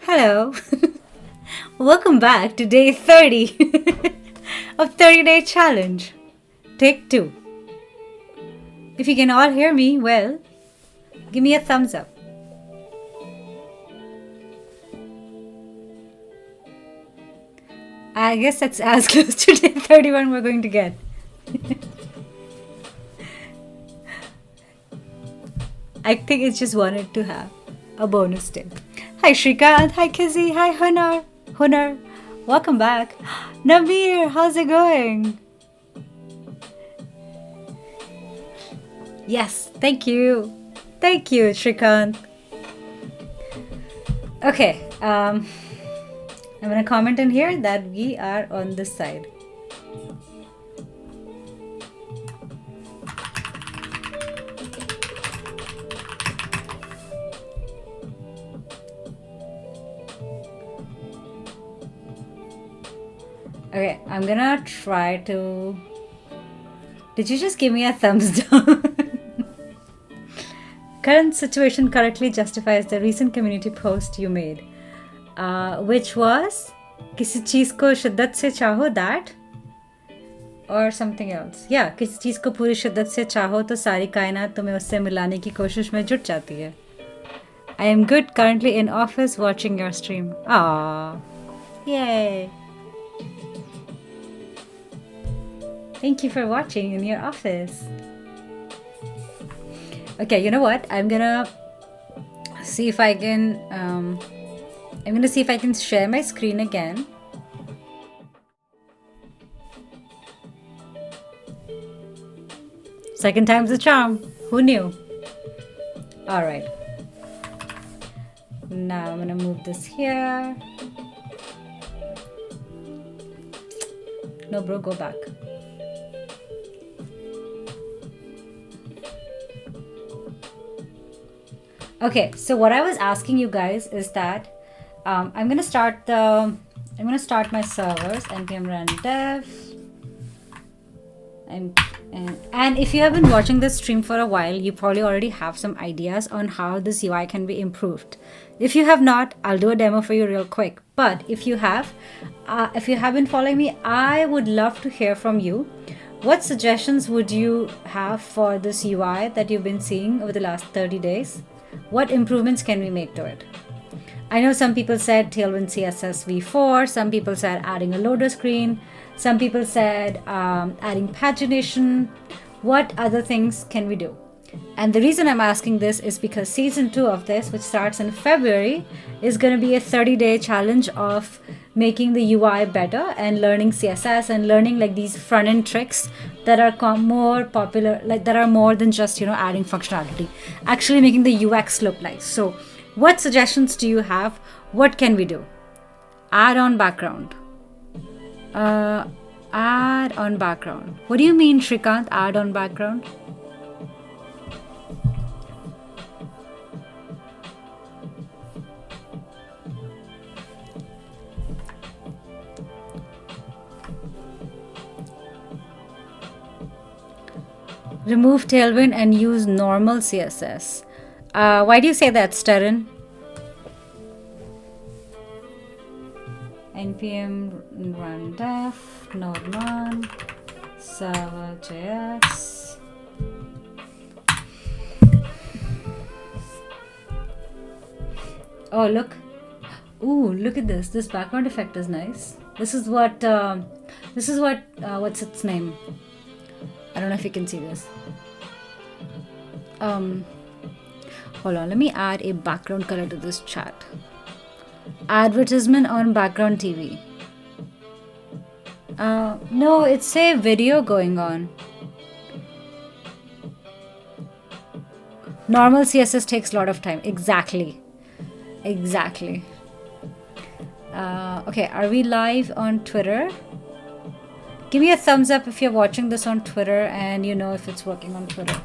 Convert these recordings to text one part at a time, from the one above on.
Hello. Welcome back to day 30 of 30-day challenge. Take 2. If you can all hear me well, give me a thumbs up. I guess that's as close to day 31 we're going to get. I think it's just wanted to have a bonus tip. Hi Shrikant, hi Kizzy, hi Hunar. Welcome back. Nabir, how's it going? Yes, thank you. Thank you, Shrikant. Okay, I'm gonna comment in here that we are on this side. Okay, I'm gonna try to... Did you just give me a thumbs down? Current situation correctly justifies the recent community post you made, which was किसी चीज को शिद्दत से चाहो that or something else. Yeah, किसी चीज को पूरी शिद्दत से चाहो तो सारी कायनात तुम्हें उससे मिलाने की कोशिश में जुट जाती है. I am good, currently in office watching your stream. Ah, yay! Thank you for watching in your office. Okay, you know what? I'm gonna see if I can. I'm gonna see if I can share my screen again. Second time's the charm. Who knew? All right. Now I'm gonna move this here. No, bro, go back. Okay, so what I was asking you guys is that I'm gonna start my servers npm run dev and if you have been watching this stream for a while, you probably already have some ideas on how this UI can be improved. If you have not, I'll do a demo for you real quick. But if you have been following me, I would love to hear from you. What suggestions would you have for this UI that you've been seeing over the last 30 days? What improvements can we make to it? I know some people said Tailwind CSS v4, some people said adding a loader screen, some people said adding pagination. What other things can we do? And the reason I'm asking this is because season 2 of this, which starts in February, is going to be a 30-day challenge of making the UI better and learning CSS and learning like these front-end tricks that are more popular, like that are more than just, adding functionality, actually making the UX look nice. So what suggestions do you have? What can we do? Add on background. Add on background. What do you mean, Shrikant, add on background? Remove Tailwind and use normal CSS. Why do you say that, Starin? npm run dev node1 server.js. Oh, look. Ooh, look at this. This background effect is nice. This is what what's its name? I don't know if you can see this. Hold on, let me add a background color to this chat. Advertisement on background TV. No, it's a video going on. Normal CSS takes a lot of time. Exactly. Okay, are we live on Twitter? Give me a thumbs up if you're watching this on Twitter and you know if it's working on Twitter.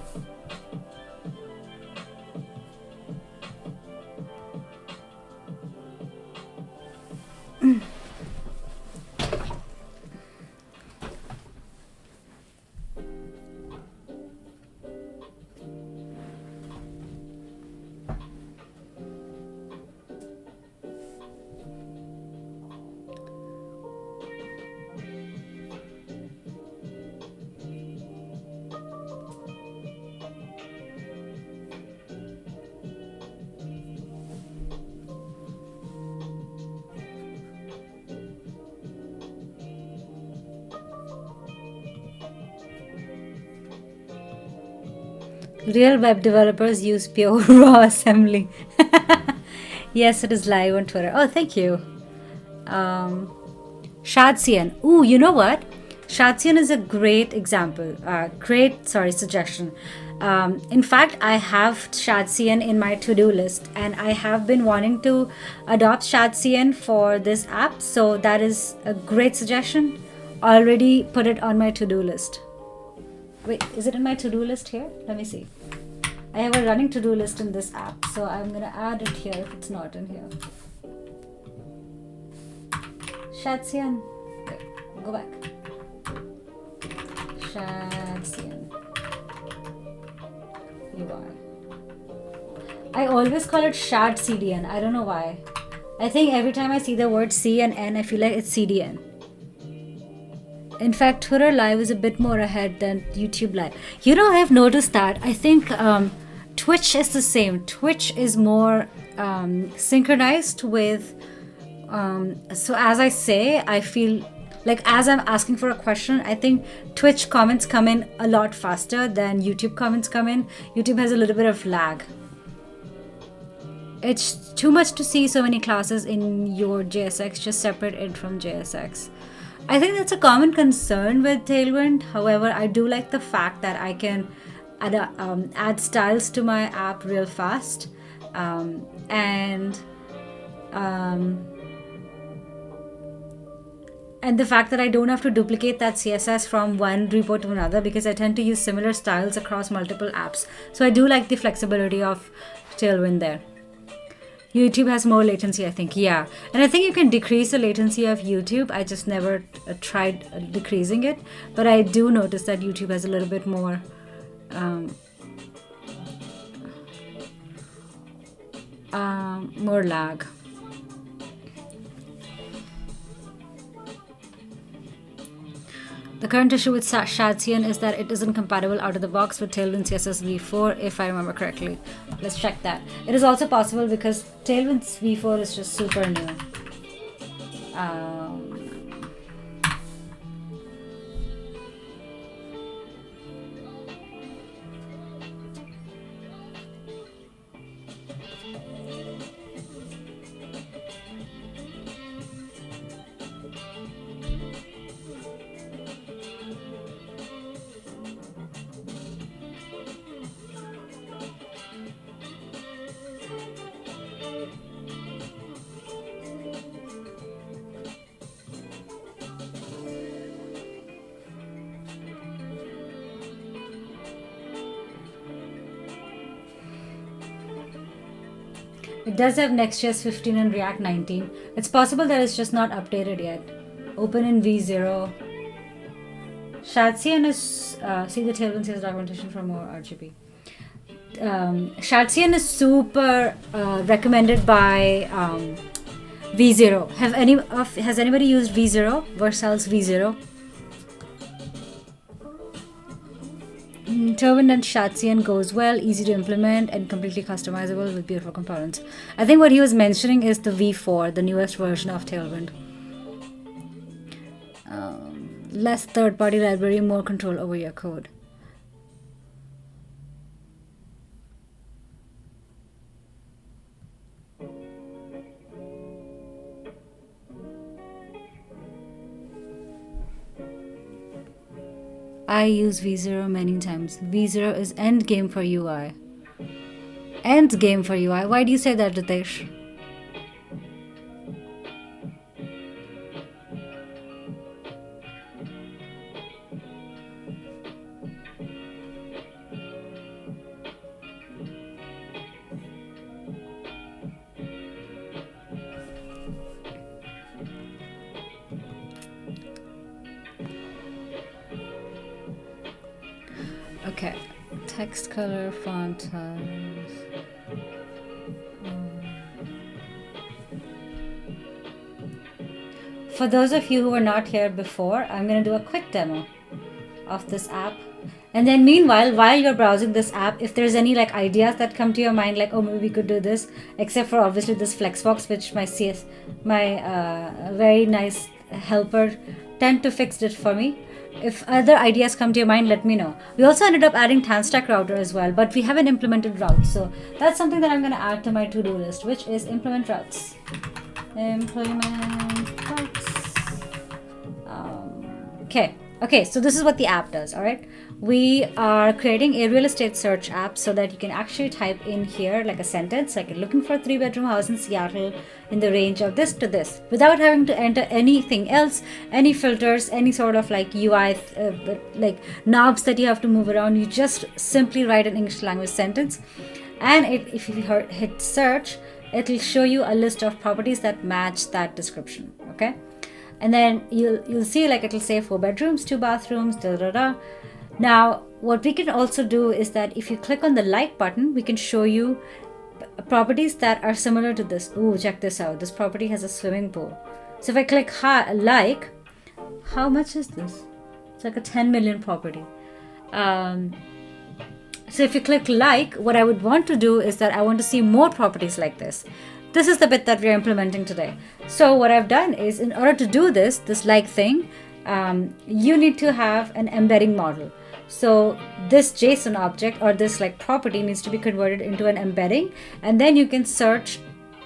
Real web developers use pure raw assembly. Yes, it is live on Twitter. Oh, thank you. Shadsian. Ooh, you know what? Shadsian is a great example. Suggestion. In fact, I have Shadsian in my to-do list, and I have been wanting to adopt Shadsian for this app. So that is a great suggestion. Already put it on my to-do list. Wait, is it in my to-do list here? Let me see. I have a running to-do list in this app, so I'm gonna add it here if it's not in here. Shadsian. Wait, go back. Shadsian. UI. I always call it Shad CDN. I don't know why. I think every time I see the word C and N, I feel like it's CDN. In fact, Twitter Live is a bit more ahead than YouTube Live. You know, I've noticed that. I think Twitch is the same. Twitch is more synchronized with. So as I say, I feel like as I'm asking for a question, I think Twitch comments come in a lot faster than YouTube comments come in. YouTube has a little bit of lag. It's too much to see so many classes in your JSX, just separate it from JSX. I think that's a common concern with Tailwind. However, I do like the fact that I can add styles to my app real fast. And the fact that I don't have to duplicate that CSS from one repo to another, because I tend to use similar styles across multiple apps. So I do like the flexibility of Tailwind there. YouTube has more latency, I think. Yeah. And I think you can decrease the latency of YouTube. I just never tried decreasing it. But I do notice that YouTube has a little bit more more lag. The current issue with Shadsian is that it isn't compatible out of the box with Tailwind CSS v4, if I remember correctly. Let's check that. It is also possible because Tailwind v4 is just super new. It does have Next.js 15 and React 19. It's possible that it's just not updated yet. Open in V0. Shadsian is... see the Tailwind CSS documentation for more RGB. Shadsian is super recommended by V0. Has anybody used V0? Versal's V0? Tailwind and Shadsian goes well, easy to implement, and completely customizable with beautiful components. I think what he was mentioning is the V4, the newest version of Tailwind. Less third-party library, more control over your code. I use V0 many times. V0 is endgame for UI. Endgame for UI? Why do you say that, Ritesh? Okay, text color, font size. For those of you who were not here before, I'm going to do a quick demo of this app. And then meanwhile, while you're browsing this app, if there's any like ideas that come to your mind, like, oh, maybe we could do this, except for obviously this flexbox, which my very nice helper tend to fix it for me. If other ideas come to your mind, let me know. We also ended up adding TanStack router as well, but we haven't implemented routes. So that's something that I'm going to add to my to-do list, which is implement routes. Implement routes. Okay, so this is what the app does. All right, we are creating a real estate search app so that you can actually type in here like a sentence, like looking for a 3-bedroom house in Seattle in the range of this to this, without having to enter anything else, any filters, any sort of like UI like knobs that you have to move around. You just simply write an English language sentence, and if you hit search, it'll show you a list of properties that match that description. Okay, and then you'll see like it'll say 4 bedrooms, 2 bathrooms, da da da. Now what we can also do is that if you click on the like button, we can show you properties that are similar to this. Ooh, check this out. This property has a swimming pool. So if I click like, how much is this? It's like a 10 million property. So if you click like, what I would want to do is that I want to see more properties like this. This is the bit that we're implementing today. So what I've done is, in order to do this like thing, you need to have an embedding model. So this JSON object or this like property needs to be converted into an embedding, and then you can search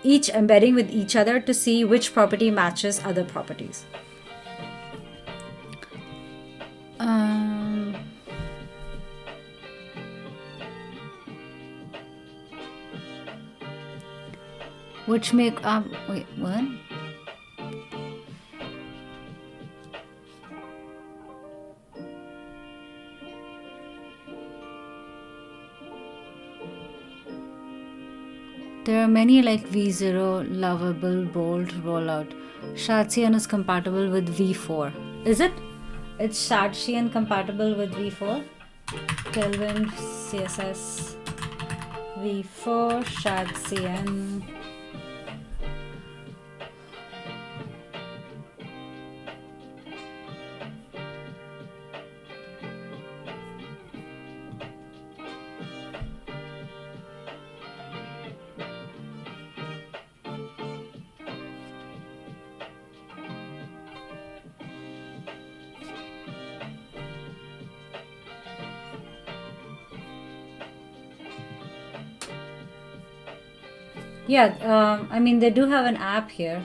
each embedding with each other to see which property matches other properties. Which make wait, what? There are many like V0, lovable, bold, rollout. Shatsian is compatible with V4. Is it? It's Shatsian compatible with V4? Kelvin CSS V4 Shatsian. Yeah, I mean, they do have an app here.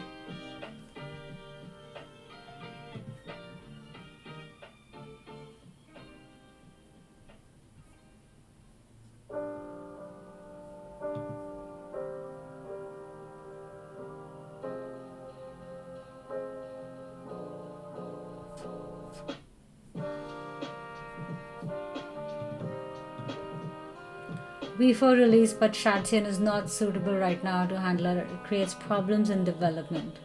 V4 release, but Shatsian is not suitable right now to handle it. It creates problems in development.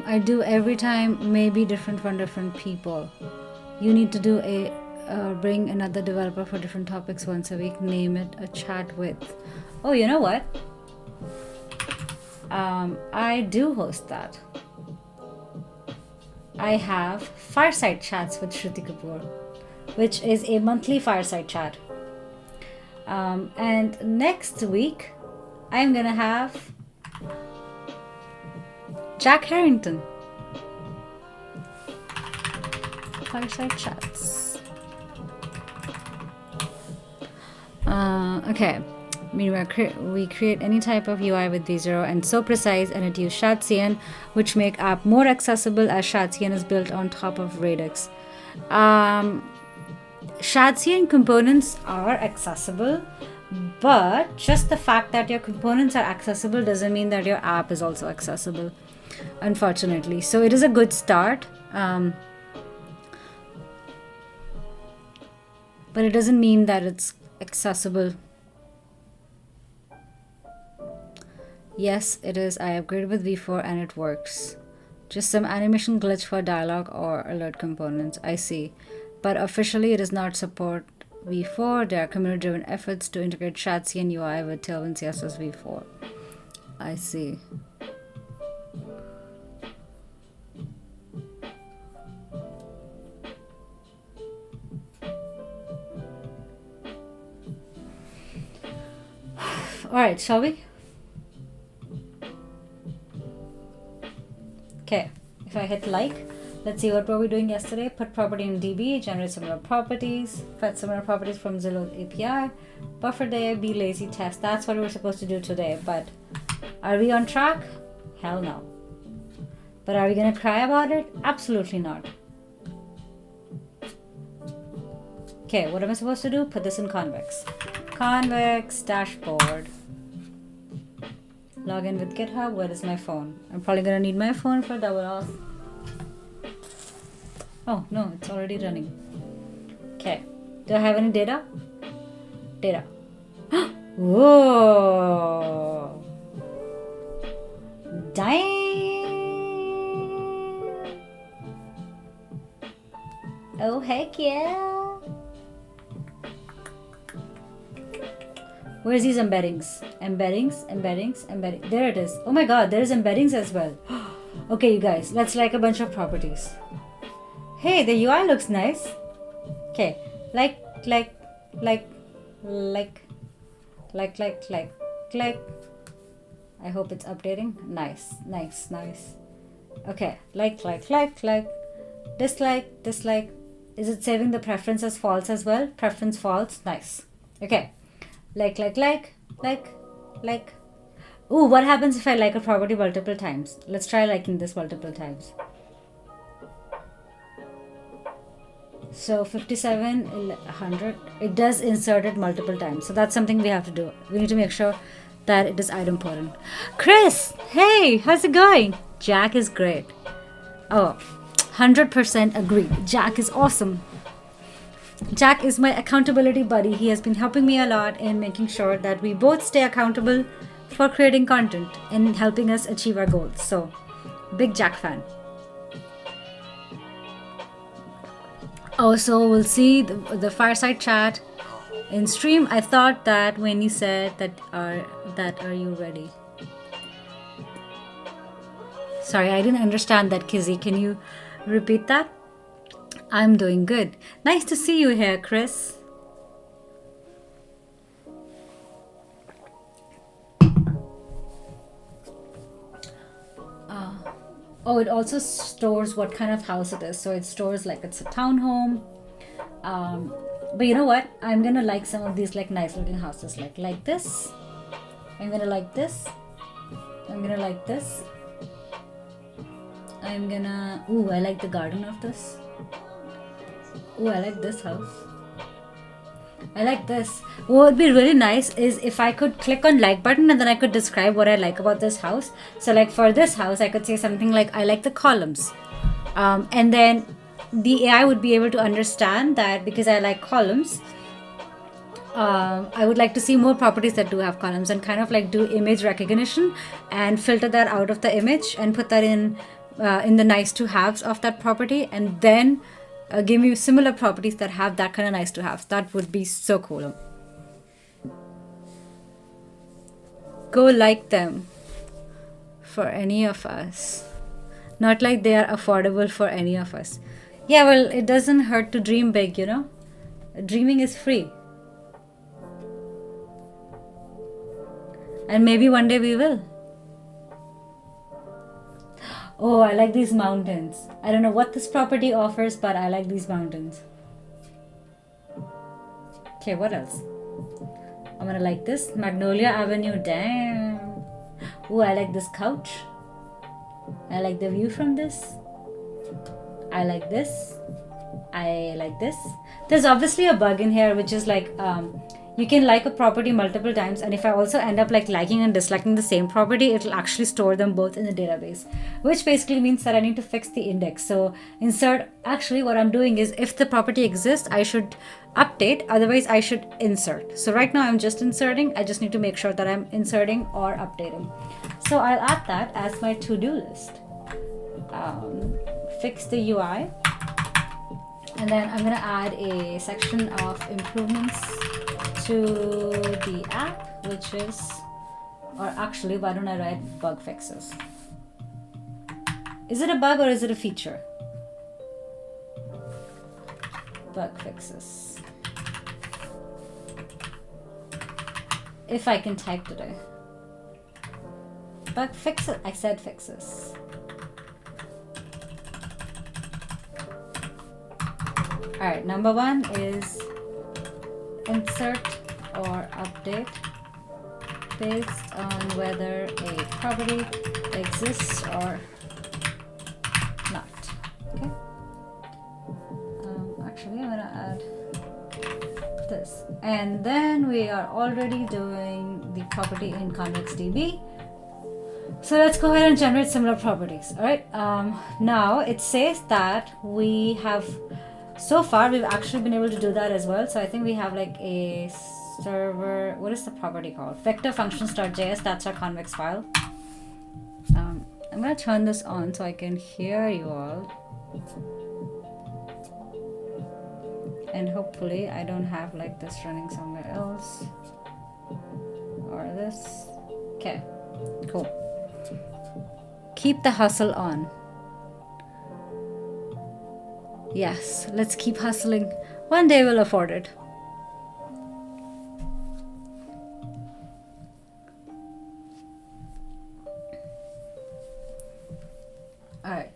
I do every time, maybe different from different people. You need to do bring another developer for different topics once a week. Name it a chat with. Oh, you know what? I do host that. I have Fireside Chats with Shruti Kapoor, which is a monthly fireside chat. And next week, I'm gonna have Jack Harrington. Fireside Chats. Okay. Meanwhile, we create any type of UI with V0 and so precise, and it uses Shatsian, which make app more accessible as Shatsian is built on top of Radix. Shatsian components are accessible, but just the fact that your components are accessible doesn't mean that your app is also accessible, unfortunately. So it is a good start, but it doesn't mean that it's accessible. Yes, it is. I upgraded with V4 and it works. Just some animation glitch for dialogue or alert components. I see. But officially it does not support V4. There are community-driven efforts to integrate Shadsi and UI with Tailwind CSS V4. I see. All right, shall we? Okay, if I hit like, let's see what were we doing yesterday. Put property in DB, generate similar properties, fetch similar properties from Zillow's API, buffer day, be lazy, test. That's what we were supposed to do today, but are we on track? Hell no. But are we gonna cry about it? Absolutely not. Okay, what am I supposed to do? Put this in convex. Convex dashboard. Log in with GitHub. Where is my phone? I'm probably gonna need my phone for double auth. Oh no, it's already running. Okay. Do I have any data? Data. Whoa. Damn. Oh heck yeah. Where's these embeddings? Embeddings. There it is. Oh my god, there's embeddings as well. Okay, you guys, let's like a bunch of properties. Hey, the UI looks nice. Okay, like. I hope it's updating. Nice. Okay, like. Dislike. Is it saving the preference as false as well? Preference false. Nice. Okay. Like. Ooh, what happens if I like a property multiple times? Let's try liking this multiple times. So 57, 100, it does insert it multiple times. So that's something we have to do. We need to make sure that it is idempotent. Chris, hey, how's it going? Jack is great. Oh, 100% agree. Jack is awesome. Jack is my accountability buddy. He has been helping me a lot in making sure that we both stay accountable for creating content and helping us achieve our goals. So, big Jack fan. Also, we'll see the fireside chat in stream. I thought that when you said that are you ready? Sorry, I didn't understand that, Kizzy. Can you repeat that? I'm doing good. Nice to see you here, Chris. Oh, it also stores what kind of house it is. So it stores like it's a townhome. But you know what? I'm gonna like some of these like nice looking houses, like this. I'm gonna like this. I'm gonna like this. I'm gonna. Ooh, I like the garden of this. Ooh, I like this house. I like this. What would be really nice is if I could click on like button and then I could describe what I like about this house. So like for this house, I could say something like, I like the columns. And then the AI would be able to understand that because I like columns, I would like to see more properties that do have columns and kind of like do image recognition and filter that out of the image and put that in the nice to haves of that property, and then give me similar properties that have that kind of nice to have. That would be so cool. Go like them for any of us. Not like they are affordable for any of us. Yeah, well, it doesn't hurt to dream big, you know. Dreaming is free. And maybe one day we will. Oh, I like these mountains. I don't know what this property offers, but I like these mountains. Okay, what else? I'm gonna like this. Magnolia Avenue, damn. Oh, I like this couch. I like the view from this. I like this. I like this. There's obviously a bug in here, which is like, you can like a property multiple times, and if I also end up like liking and disliking the same property, it'll actually store them both in the database, which basically means that I need to fix the index. So insert, actually what I'm doing is if the property exists, I should update, otherwise I should insert. So right now I'm just inserting. I just need to make sure that I'm inserting or updating. So I'll add that as my to-do list. Fix the UI. And then I'm gonna add a section of improvements to the app, which is, or actually, why don't I write bug fixes? Is it a bug or is it a feature? Bug fixes. If I can type today. Bug fixes. I said fixes. Alright, number 1 is insert or update based on whether a property exists or not. Okay. Actually, I'm gonna add this, and then we are already doing the property in ConvexDB. So let's go ahead and generate similar properties. All right. Now it says that we have. So far, we've actually been able to do that as well. So I think we have like a server. What is the property called? Vector functions.js. That's our convex file. I'm gonna turn this on so I can hear you all. And hopefully I don't have like this running somewhere else. Or this. Okay, cool. Keep the hustle on. Yes, let's keep hustling. One day we'll afford it. Alright.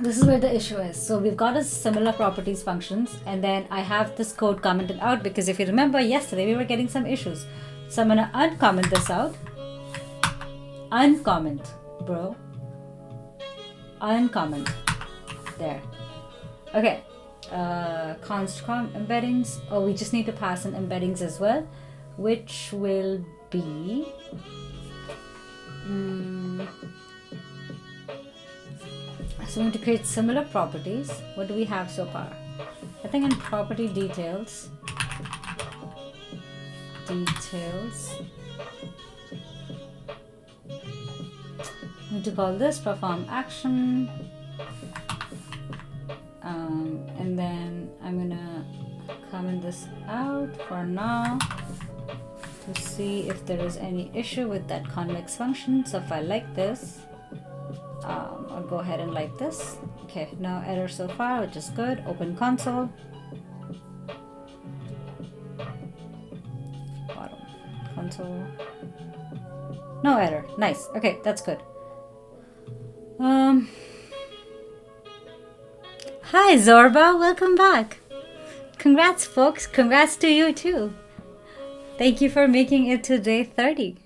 This is where the issue is. So we've got a similar properties functions, and then I have this code commented out because if you remember yesterday we were getting some issues. So I'm gonna uncomment this out. Uncomment, bro. Uncomment. There. Okay. Const com embeddings. Oh, we just need to pass in embeddings as well, which will be so we need to create similar properties. What do we have so far? I think in property details. I need to call this perform action. And then I'm gonna comment this out for now to see if there is any issue with that convex function. So if I like this, I'll go ahead and like this. Okay, no error so far, which is good. Open console. Bottom console. No error. Nice. Okay, that's good. Hi Zorba, welcome back. Congrats folks, congrats to you too. Thank you for making it to day 30.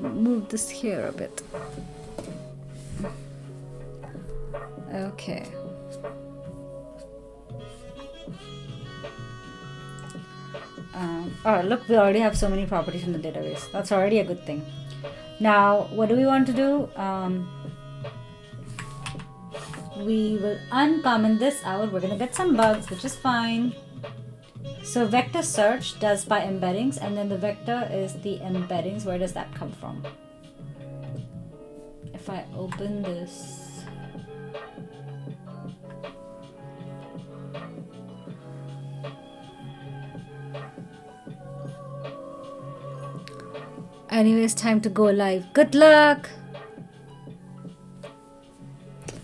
Move this here a bit. Okay. Oh look, we already have so many properties in the database. That's already a good thing. Now, what do we want to do? We will uncomment this out. We're gonna get some bugs, which is fine. So vector search does by embeddings, and then the vector is the embeddings. Where does that come from? If I open this, anyways, time to go live. Good luck.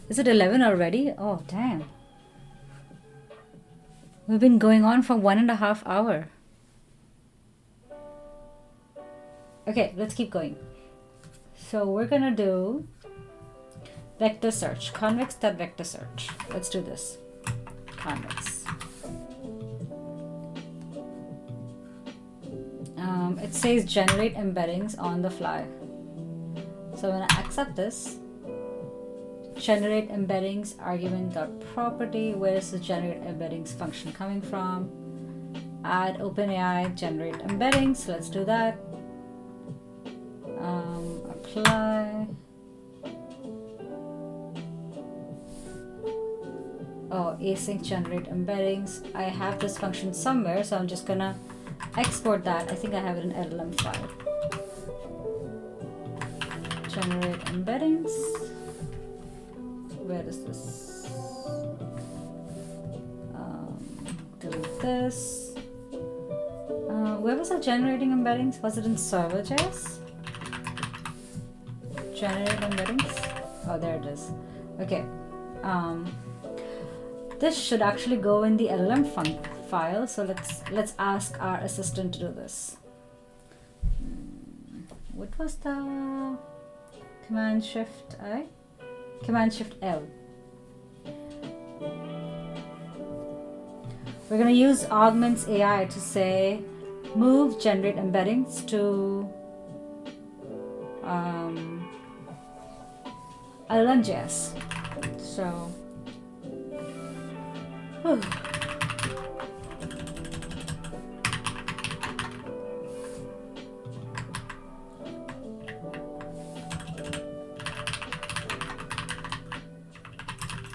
Is it 11 already? Oh, damn. We've been going on for 1.5 hours. Okay, let's keep going. So we're gonna do vector search, convex.vector search. Let's do this. Convex. It says generate embeddings on the fly. So I'm gonna accept this. Generate embeddings argument.property. Where is the generate embeddings function coming from? Add OpenAI generate embeddings. Let's do that. Apply. Oh, async generate embeddings. I have this function somewhere, so I'm just gonna export that. I think I have it in LLM file. generate embeddings. Where is this? Delete this. Where was I generating embeddings? Was it in server.js? Generate embeddings. Oh, there it is. Okay. This should actually go in the LLM file. So let's ask our assistant to do this. What was the Command Shift I? Command Shift L. We're going to use Augments AI to say move generate embeddings to LLM.js. So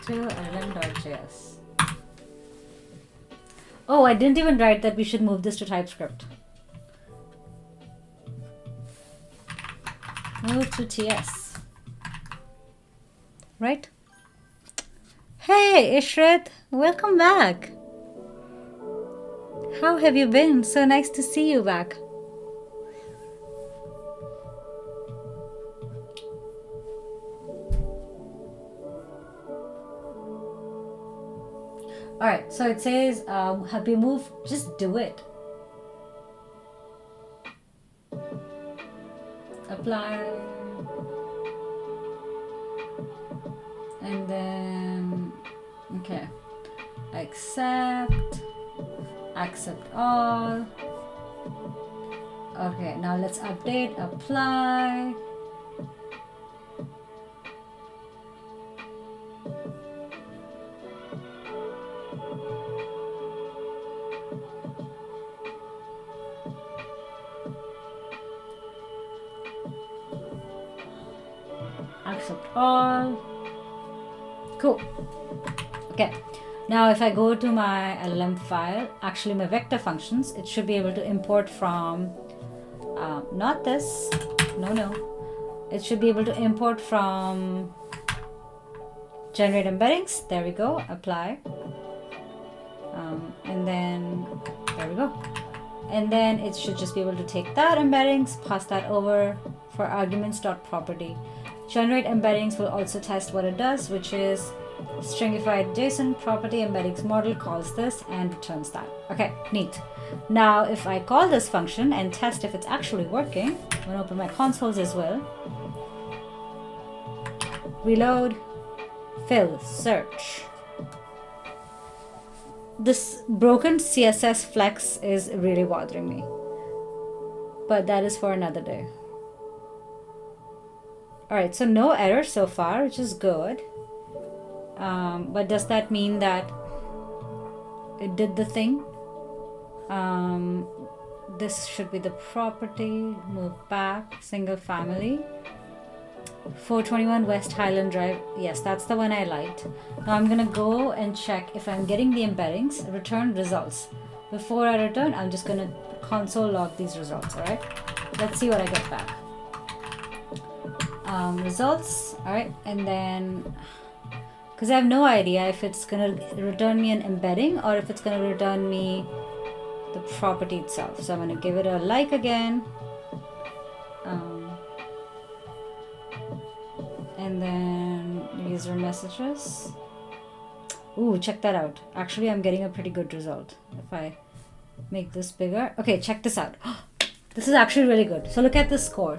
to LLM.js. Oh, I didn't even write that we should move this to TypeScript. Move to TS. Right? Hey, Ishrit, welcome back. How have you been? So nice to see you back. Alright, so it says, have you moved? Just do it. Apply. And then, okay. Accept all. Okay, now let's update, apply. Accept all. Cool. Okay. Now if I go to my LLM file, actually my vector functions, it should be able to import from, not this, no. It should be able to import from generate embeddings. There we go. Apply. And then there we go. And then it should just be able to take that embeddings, pass that over for arguments.property. Generate embeddings will also test what it does, which is stringified JSON property embeddings model calls this and returns that. Okay, neat. Now if I call this function and test if it's actually working, I'm going to open my consoles as well. Reload, fill, search. This broken CSS flex is really bothering me, but that is for another day. Alright, so no errors so far, which is good. But does that mean that it did the thing? This should be the property. Move back. Single family. 421 West Highland Drive. Yes, that's the one I liked. Now I'm gonna go and check if I'm getting the embeddings. Return results. Before I return, I'm just gonna console log these results. Alright. Let's see what I get back. Results. Alright, and then because I have no idea if it's gonna return me an embedding or if it's gonna return me the property itself. So I'm gonna give it a like again, and then user messages. Ooh, check that out. Actually, I'm getting a pretty good result if I make this bigger. Okay, check this out. This is actually really good. So look at the score.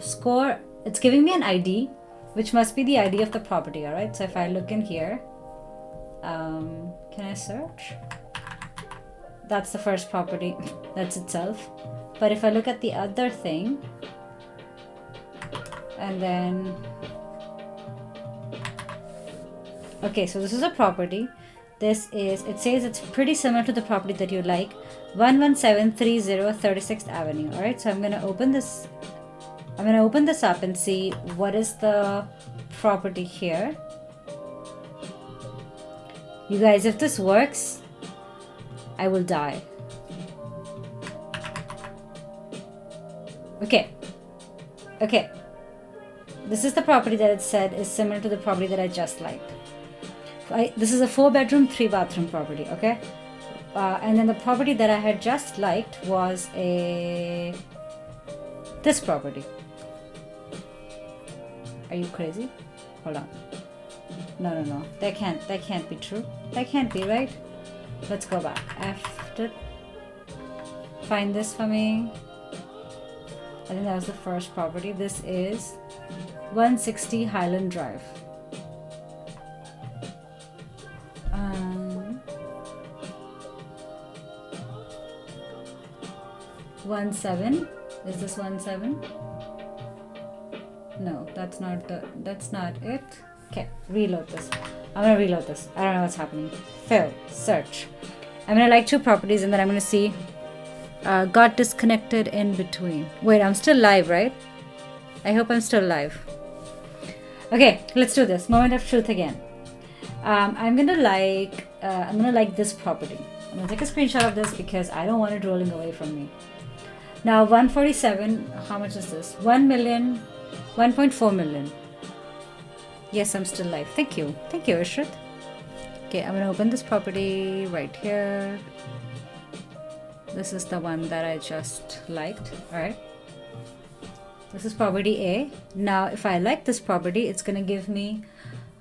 It's giving me an ID, which must be the ID of the property. All right. So if I look in here, can I search? That's the first property. That's itself. But if I look at the other thing, and then, okay, so this is a property. It says it's pretty similar to the property that you like, 11730 36th Avenue. All right. So I'm going to open this. I'm going to open this up and see what is the property here. You guys, if this works, I will die. Okay. this is the property that it said is similar to the property that I just liked. This is a 4-bedroom, 3-bathroom property, okay? And then the property that I had just liked was this property. Are you crazy? Hold on. No. That can't be true. That can't be, right? Let's go back. After, find this for me. I think that was the first property. This is 160 Highland Drive. 17. Is this 17? No, that's not it. Okay, reload this. I'm gonna reload this. I don't know what's happening. Fill, search. I'm gonna like 2 properties and then I'm gonna see. Got disconnected in between. Wait, I'm still live, right? I hope I'm still live. Okay, let's do this. Moment of truth again. I'm gonna like this property. I'm gonna take a screenshot of this because I don't want it rolling away from me. Now 147. How much is this? 1 million. 1.4 million. Yes, I'm still live. Thank you, Ishrit. Okay, I'm gonna open this property right here. This is the one that I just liked. All right. This is property A. Now, if I like this property, it's gonna give me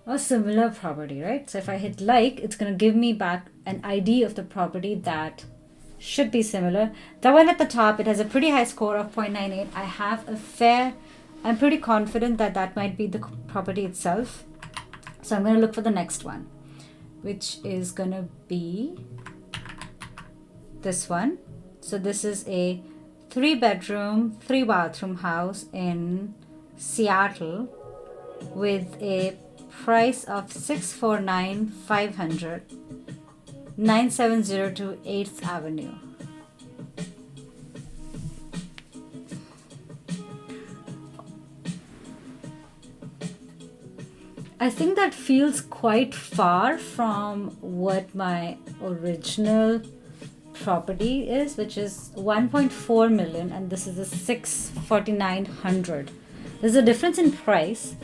a similar property, right? So if I hit like, it's gonna give me back an ID of the property that should be similar. The one at the top, it has a pretty high score of 0.98. I'm pretty confident that that might be the property itself. So I'm gonna look for the next one, which is gonna be this one. So this is a 3-bedroom, 3-bathroom house in Seattle with a price of $649,500, 9702 8th Avenue. I think that feels quite far from what my original property is, which is 1.4 million, and this is a 649,000. There's a difference in price.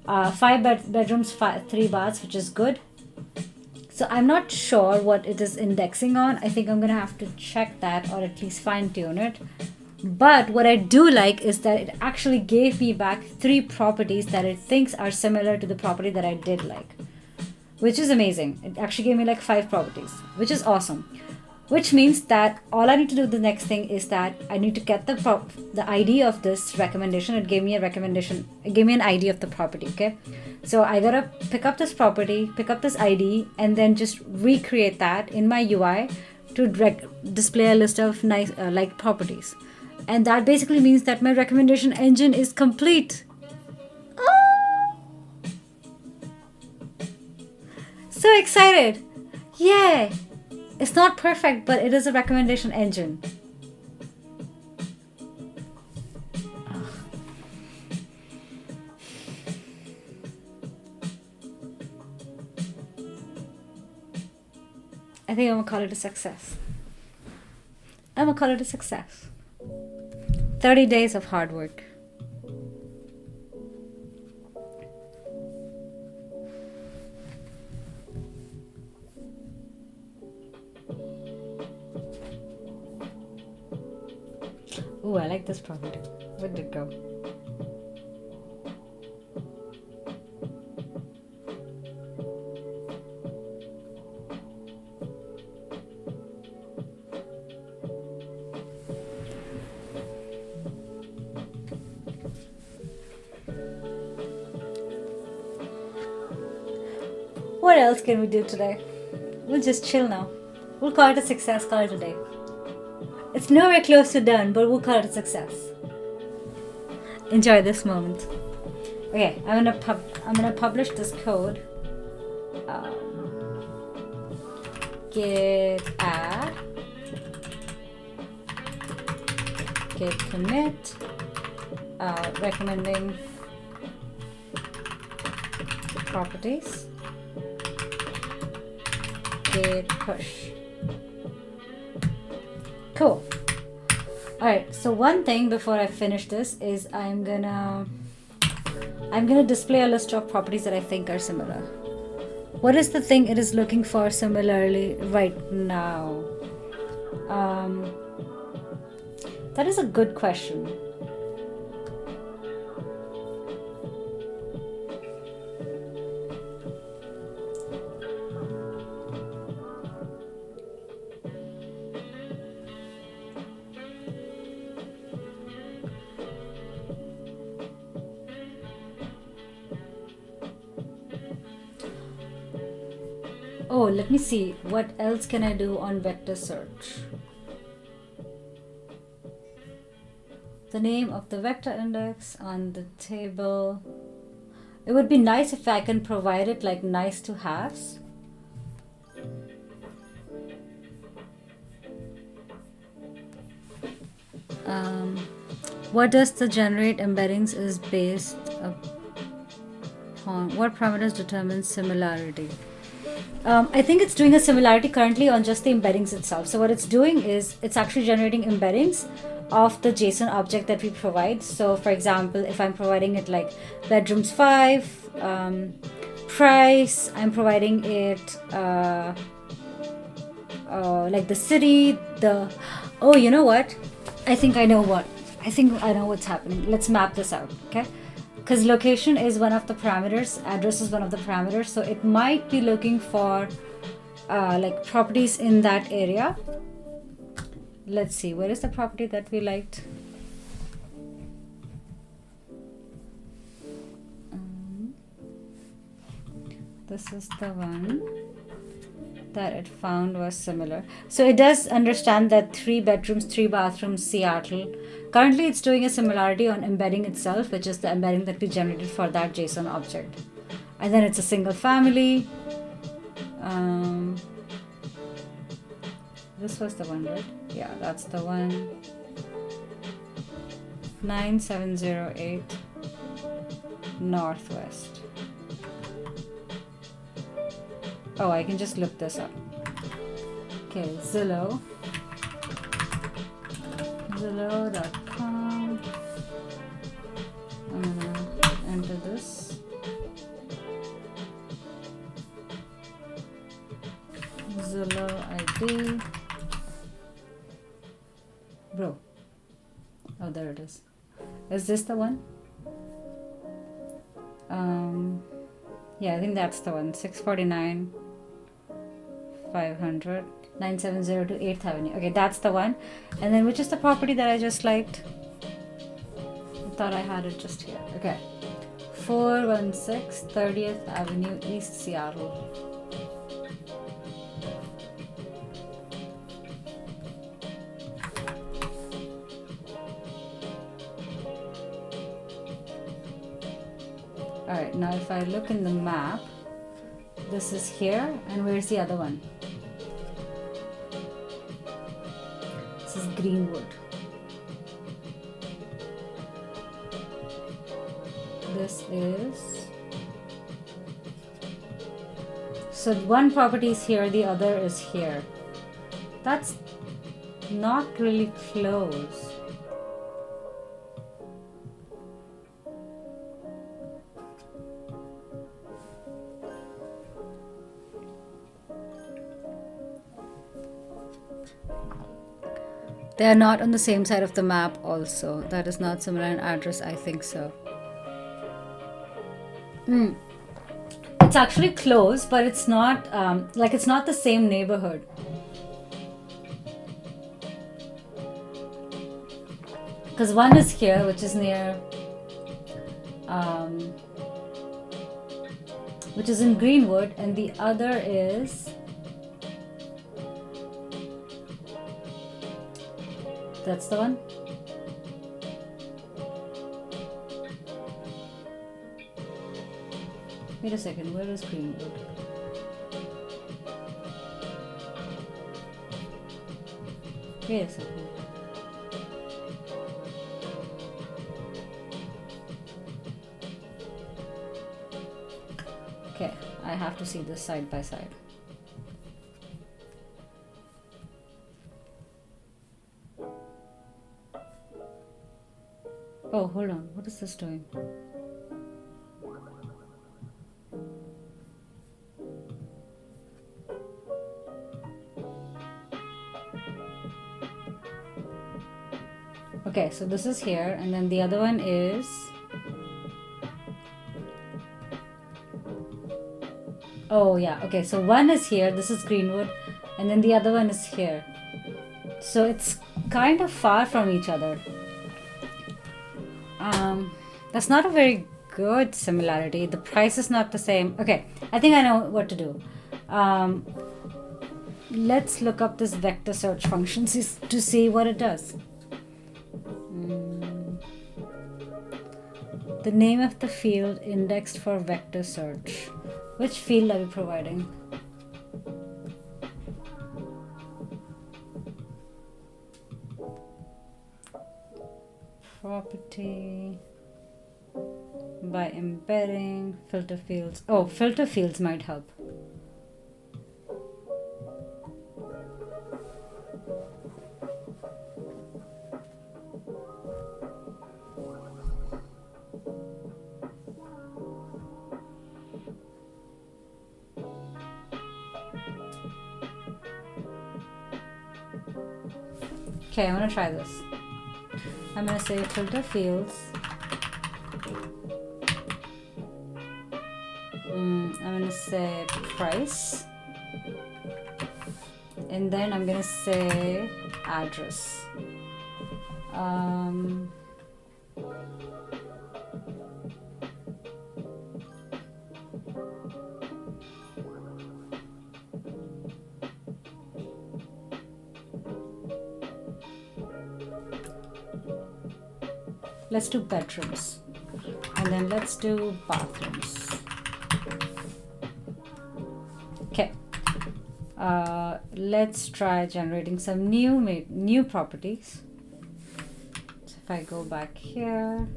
5 bedrooms, 3 baths, which is good. So I'm not sure what it is indexing on. I think I'm gonna have to check that, or at least fine tune it. But what I do like is that it actually gave me back 3 properties that it thinks are similar to the property that I did like, which is amazing. It actually gave me like 5 properties, which is awesome. Which means that all I need to do, the next thing is that I need to get the ID of this recommendation. It gave me a recommendation. It gave me an ID of the property. Okay, so I gotta pick up this property, pick up this ID, and then just recreate that in my UI to display a list of nice like properties. And that basically means that my recommendation engine is complete. Oh! So excited! Yay! It's not perfect, but it is a recommendation engine. Oh. I think I'm gonna call it a success. 30 days of hard work. Ooh, I like this property. Where did it go? What else can we do today? We'll just chill now. We'll call it a success, call it a day. It's nowhere close to done, but we'll call it a success. Enjoy this moment. Okay, I'm gonna publish this code. Git add, git commit, recommending properties, git push. Cool. Alright, so one thing before I finish this is I'm gonna I'm going to display a list of properties that I think are similar. What is the thing it is looking for similarly right now? That is a good question. Oh, let me see. What else can I do on vector search? The name of the vector index on the table. It would be nice if I can provide it like nice to haves. What does the generate embeddings is based upon? What parameters determine similarity? I think it's doing a similarity currently on just the embeddings itself. So what it's doing is it's actually generating embeddings of the JSON object that we provide. So for example, if I'm providing it like bedrooms 5, price, I'm providing it like the city, oh, you know what? I think I know what's happening. Let's map this out, okay? Because location is one of the parameters, address is one of the parameters, so it might be looking for like properties in that area. Let's see, where is the property that we liked? This is the one that it found was similar. So it does understand that 3 bedrooms, 3 bathrooms, Seattle. Currently it's doing a similarity on embedding itself, which is the embedding that we generated for that JSON object. And then it's a single family. This was the one, right? Yeah, that's the one. 9708 Northwest. Oh, I can just look this up. Okay, Zillow. Zillow.com. I'm gonna enter this. Zillow ID. Bro. Oh, there it is. Is this the one? Yeah, I think that's the one. 649 500 9702 8th Avenue. Okay, that's the one. And then which is the property that I just liked? I thought I had it just here. Okay. 416 30th Avenue, East Seattle. Alright, now if I look in the map, this is here, and where's the other one? This is Greenwood. This is... So one property is here, the other is here. That's not really close. They are not on the same side of the map also. That is not similar in address, I think so. It's actually close, but it's not, it's not the same neighborhood. Because one is here, which is near, which is in Greenwood, and the other is... That's the one. Wait a second, where is Greenwood? Wait a second. Okay, I have to see this side by side. Oh, hold on. What is this doing? Okay, so this is here, and then the other one is, oh yeah, okay, so one is here, this is Greenwood, and then the other one is here. So it's kind of far from each other. That's not a very good similarity. The price is not the same. Okay, I think I know what to do. Let's look up this vector search function to see what it does. The name of the field indexed for vector search. Which field are we providing? Property by embedding filter fields. Oh, filter fields might help. Okay, I'm gonna try this. I'm gonna say filter fields. I'm gonna say price, and then I'm gonna say address. Let's do bedrooms, and then let's do bathrooms. Okay, let's try generating some new properties. So if I go back here,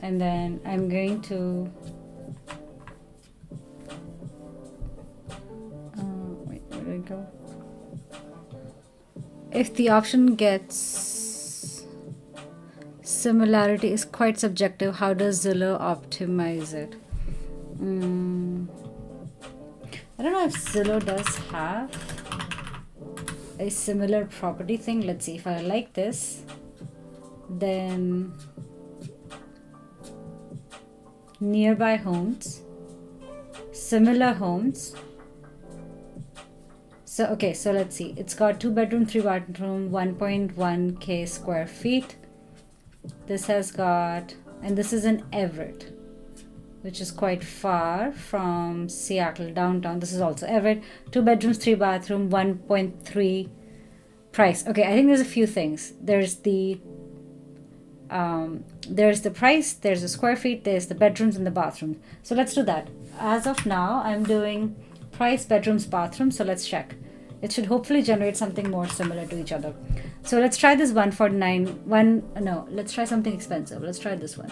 and then I'm going to wait, where did it go? If the option gets similarity is quite subjective, how does Zillow optimize it? I don't know if Zillow does have a similar property thing. Let's see. If I like this, then nearby homes, similar homes. So okay, so let's see. It's got 2 bedroom, 3 bathroom, 1.1k square feet. This has got, and this is in Everett, which is quite far from Seattle downtown. This is also Everett. 2 bedrooms, 3 bathroom, 1.3 price. Okay, I think there's a few things. There's the price, there's the square feet, there's the bedrooms and the bathrooms. So let's do that. As of now, I'm doing price, bedrooms, bathrooms. So let's check. It should hopefully generate something more similar to each other. So let's try this 149. Let's try something expensive. Let's try this one.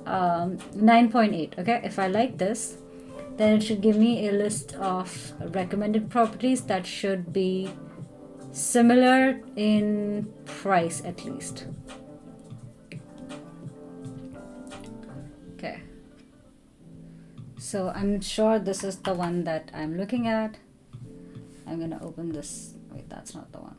9.8. Okay, if I like this, then it should give me a list of recommended properties that should be similar in price at least. Okay, so I'm sure this is the one that I'm looking at. I'm gonna open this. Wait, that's not the one.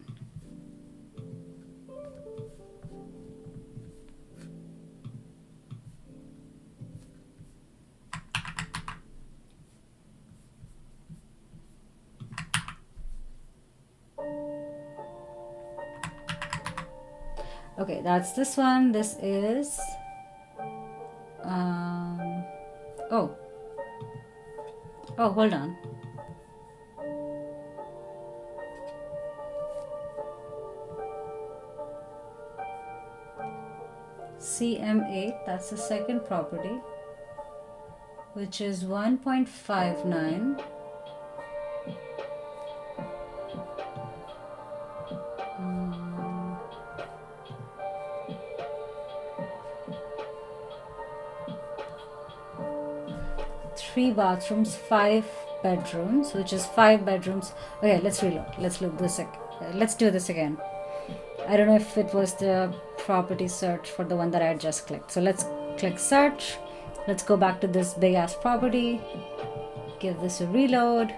Okay, that's this one. This is hold on. CM8, that's the second property, which is 1.59. 3 bathrooms, 5 bedrooms, which is 5 bedrooms. Okay, let's reload. Let's do this again. I don't know if it was the property search for the one that I had just clicked. So let's click search. Let's go back to this big ass property. Give this a reload.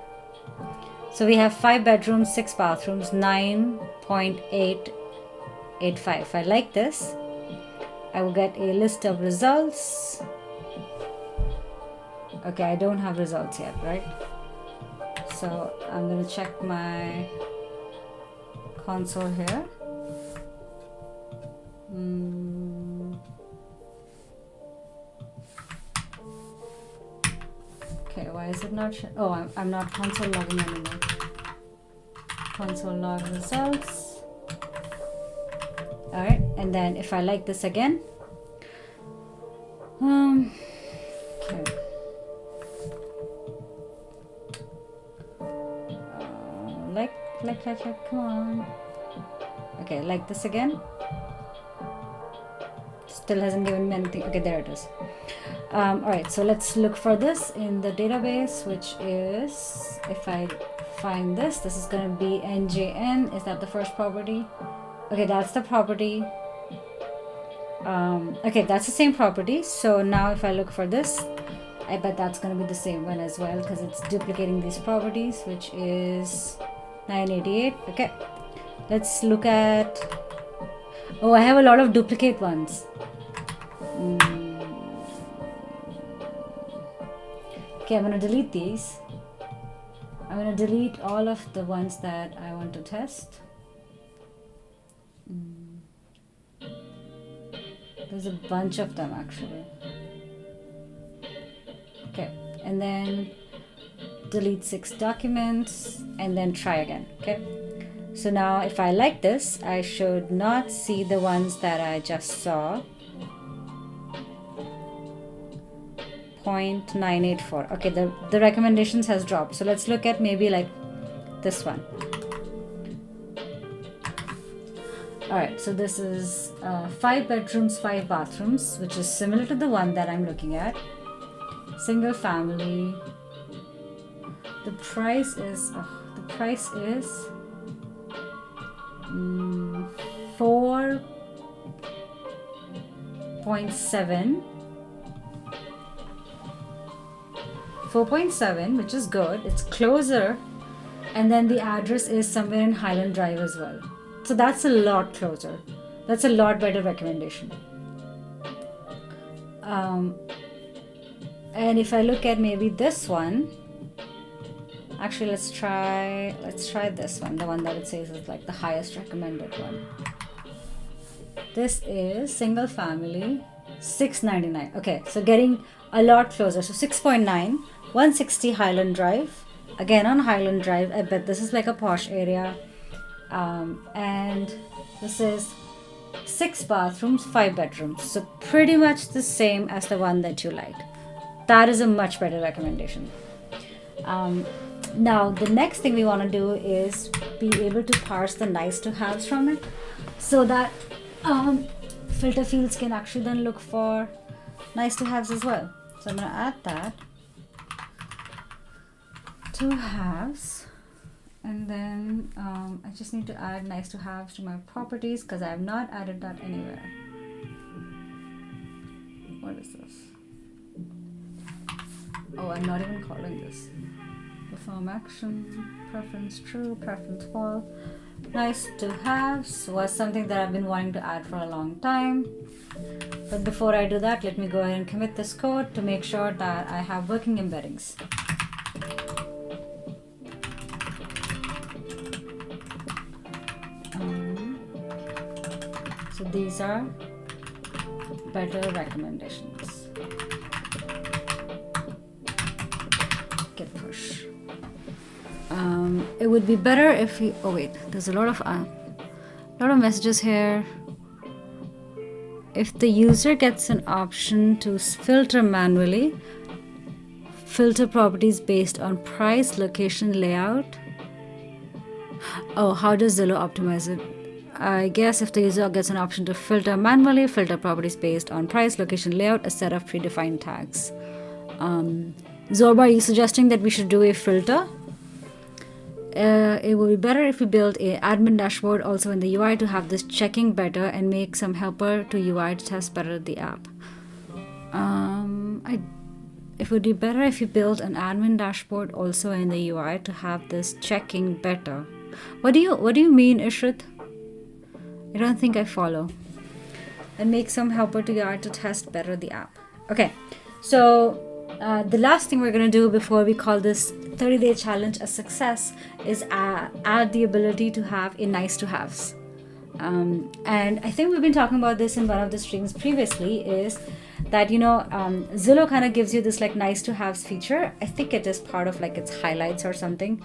So we have 5 bedrooms, 6 bathrooms, 9.885. If I like this, I will get a list of results. Okay, I don't have results yet, right? So I'm going to check my console here. Okay, why is it not? Oh, I'm not console logging anymore. Console log results. All right, and then if I like this again, okay. Like, come on. Okay, like this again. Still hasn't given me anything. Okay, there it is. All right, so let's look for this in the database, which is, if I find this is going to be NJN. Is that the first property? Okay, that's the property. Okay, that's the same property. So now if I look for this, I bet that's going to be the same one as well, because it's duplicating these properties, which is 988. Okay, let's look at, oh, I have a lot of duplicate ones. Okay, I'm going to delete these. I'm going to delete all of the ones that I want to test. There's a bunch of them actually. Okay, and then delete 6 documents and then try again. Okay, so now if I like this, I should not see the ones that I just saw. 0.984. Okay, the recommendations has dropped. So let's look at maybe like this one. All right, so this is 5 bedrooms, 5 bathrooms, which is similar to the one that I'm looking at. Single family. The price is 4.7, which is good. It's closer, and then the address is somewhere in Highland Drive as well. So that's a lot closer. That's a lot better recommendation. And if I look at maybe this one, actually let's try this one, the one that it says is like the highest recommended one. This is single family, 699. Okay, so getting a lot closer. So 6.9, 160 Highland Drive. Again on Highland Drive, I bet this is like a posh area. And this is 6 bathrooms, 5 bedrooms. So pretty much the same as the one that you liked. That is a much better recommendation. Now the next thing we want to do is be able to parse the nice to haves from it, so that filter fields can actually then look for nice to haves as well. So I'm going to add that to haves, and then I just need to add nice to haves to my properties because I have not added that anywhere. What is this? Oh, I'm not even calling this. Perform action, preference true, preference false. Nice to haves was something that I've been wanting to add for a long time. But before I do that, let me go ahead and commit this code to make sure that I have working embeddings. So these are better recommendations. Git push. It would be better if we. Oh wait, there's a lot of messages here. If the user gets an option to filter manually, filter properties based on price, location, layout. Oh, how does Zillow optimize it? I guess if the user gets an option to filter manually, filter properties based on price, location, layout, a set of predefined tags. Zorba, are you suggesting that we should do a filter? It would be better if we build a admin dashboard also in the UI to have this checking better and make some helper to UI to test better the app. it would be better if you build an admin dashboard also in the UI to have this checking better. What do you mean, Ishrit? I don't think I follow. And make some helper to UI to test better the app. Okay, so the last thing we're gonna do before we call this 30-day challenge a success is add the ability to have a nice to haves. And I think we've been talking about this in one of the streams previously, is that Zillow kind of gives you this like nice to haves feature. I think it is part of like its highlights or something.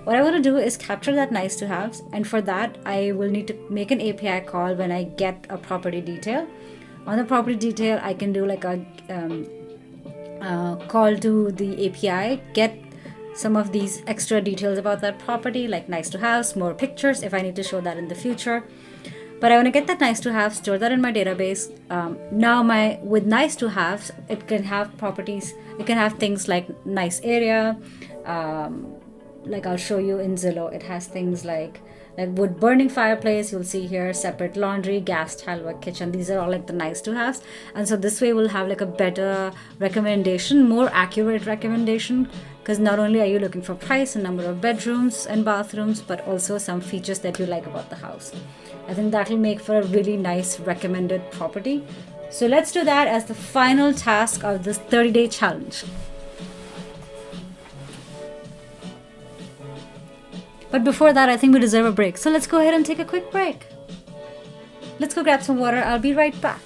What I want to do is capture that nice to haves, and for that I will need to make an API call when I get a property detail. On the property detail, I can do like a call to the API, get some of these extra details about that property, like nice to have, more pictures if I need to show that in the future. But I want to get that nice to have, store that in my database. Now my with nice to have, it can have properties. It can have things like nice area. Like I'll show you in Zillow, it has things like wood burning fireplace. You'll see here separate laundry, gas tile work, kitchen. These are all like the nice to haves, and so this way we'll have like a better recommendation, more accurate recommendation, because not only are you looking for price and number of bedrooms and bathrooms, but also some features that you like about the house. I think that will make for a really nice recommended property. So let's do that as the final task of this 30-day challenge. But before that, I think we deserve a break. So let's go ahead and take a quick break. Let's go grab some water. I'll be right back.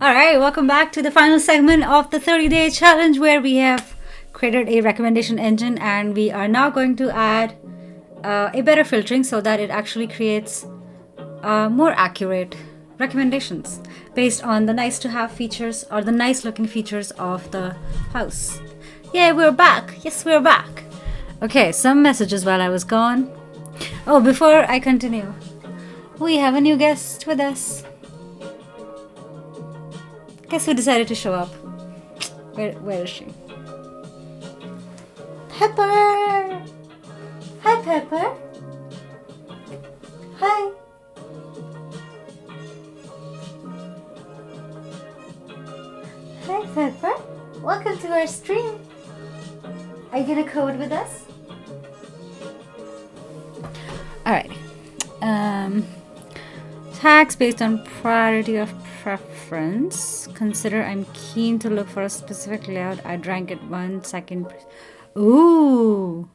All right, welcome back to the final segment of the 30-day challenge where we have created a recommendation engine and we are now going to add a better filtering so that it actually creates more accurate recommendations based on the nice to have features or the nice looking features of the house. Yeah, we're back. Yes, we're back. Okay, some messages while I was gone. Oh, before I continue, we have a new guest with us. Guess who decided to show up? Where is she? Pepper! Hi, Pepper. Hi. Hi, Pepper. Welcome to our stream. Are you gonna code with us? Alright. Tags based on priority of preference. Consider I'm keen to look for a specific layout. I'd rank it 1 second. Ooh.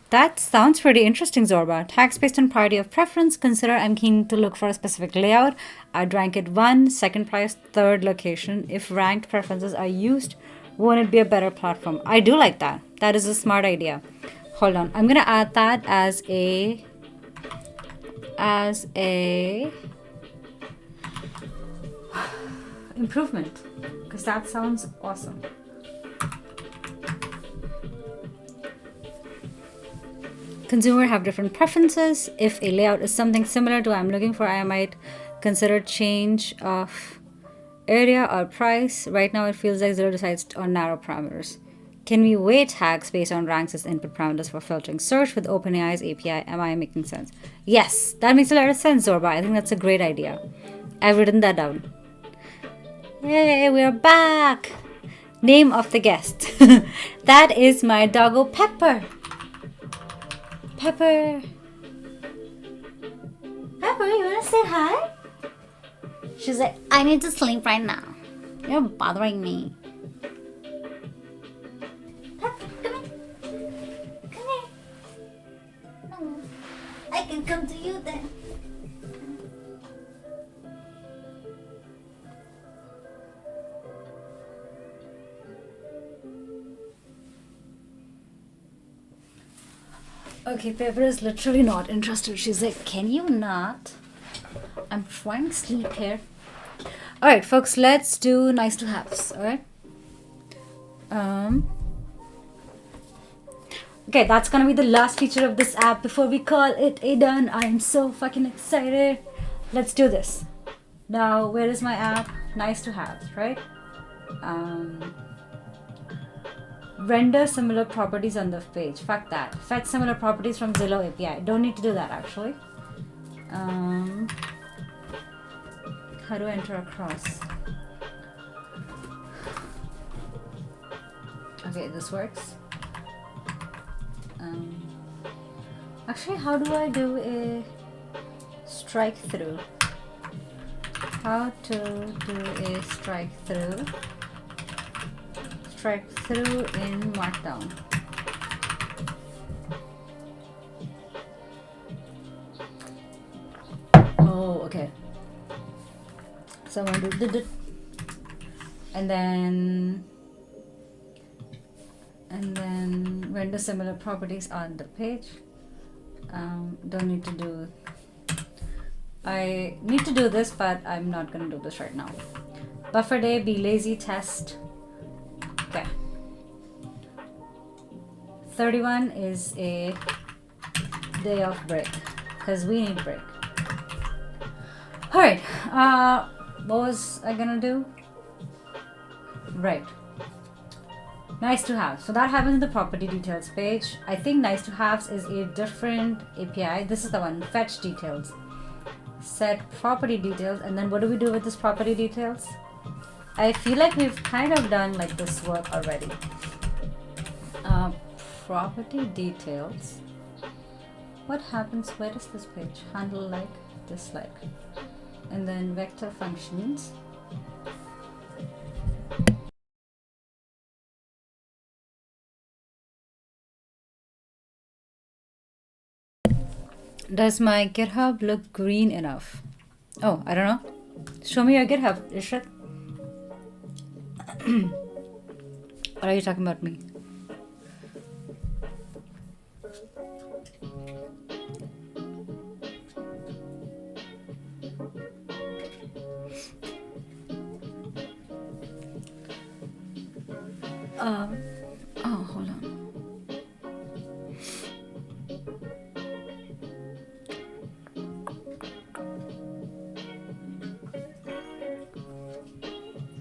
That sounds pretty interesting, Zorba. Tags based on priority of preference. Consider I'm keen to look for a specific layout. I'd rank it 1, second price, third location. If ranked preferences are used, won't it be a better platform? I do like that. That is a smart idea. Hold on. I'm going to add that as a improvement because that sounds awesome. Consumer have different preferences. If a layout is something similar to what I'm looking for, I might consider change of area or price. Right now it feels like Zillow decides on narrow parameters. Can we weight tags based on ranks as input parameters for filtering search with OpenAI's API? Am I making sense? Yes, that makes a lot of sense, Zorba. I think that's a great idea. I've written that down. Yay, we're back! Name of the guest. That is my doggo Pepper. Pepper. Pepper, you wanna say hi? She's like, I need to sleep right now. You're bothering me. Pepper, come here. Come here. No, I can come to you then. Okay, Pepper is literally not interested. She's like, can you not? I'm trying to sleep here. Alright, folks, let's do nice to haves. Alright. Okay, that's gonna be the last feature of this app before we call it a done. I'm so fucking excited. Let's do this. Now, where is my app? Nice to have, right? Render similar properties on the page. Fuck that. Fetch similar properties from Zillow API. Don't need to do that actually. How do I enter across? Okay, this works. Actually, how do I do a strike through? How to do a strike through? Strike through in Markdown. Oh, okay. So I'm gonna do and then render similar properties on the page. Don't need to do. I need to do this, but I'm not gonna do this right now. Buffer day, be lazy, test. Okay. 31 is a day of break because we need break. All right. What was I gonna do? Right. Nice to have. So that happens in the property details page. I think nice to have is a different API. This is the one. Fetch details. Set property details, and then what do we do with this property details? I feel like we've kind of done like this work already. Property details. What happens? Where is this page? Handle like, dislike, and then vector functions. Does my GitHub look green enough? Oh, I don't know. Show me your GitHub, Ishrat. Or are you talking about me? Oh, hold on.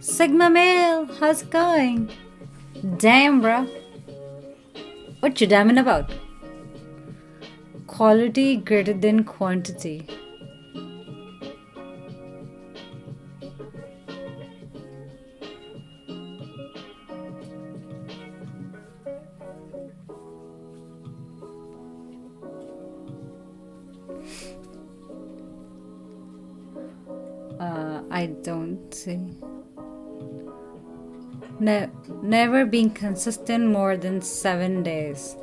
Sigma Male, how's it going? Damn, bro. What you damning about? Quality greater than quantity. I don't see. Never been consistent more than 7 days.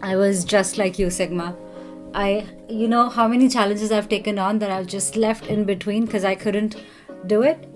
I was just like you, Sigma. You know how many challenges I've taken on that I've just left in between because I couldn't do it?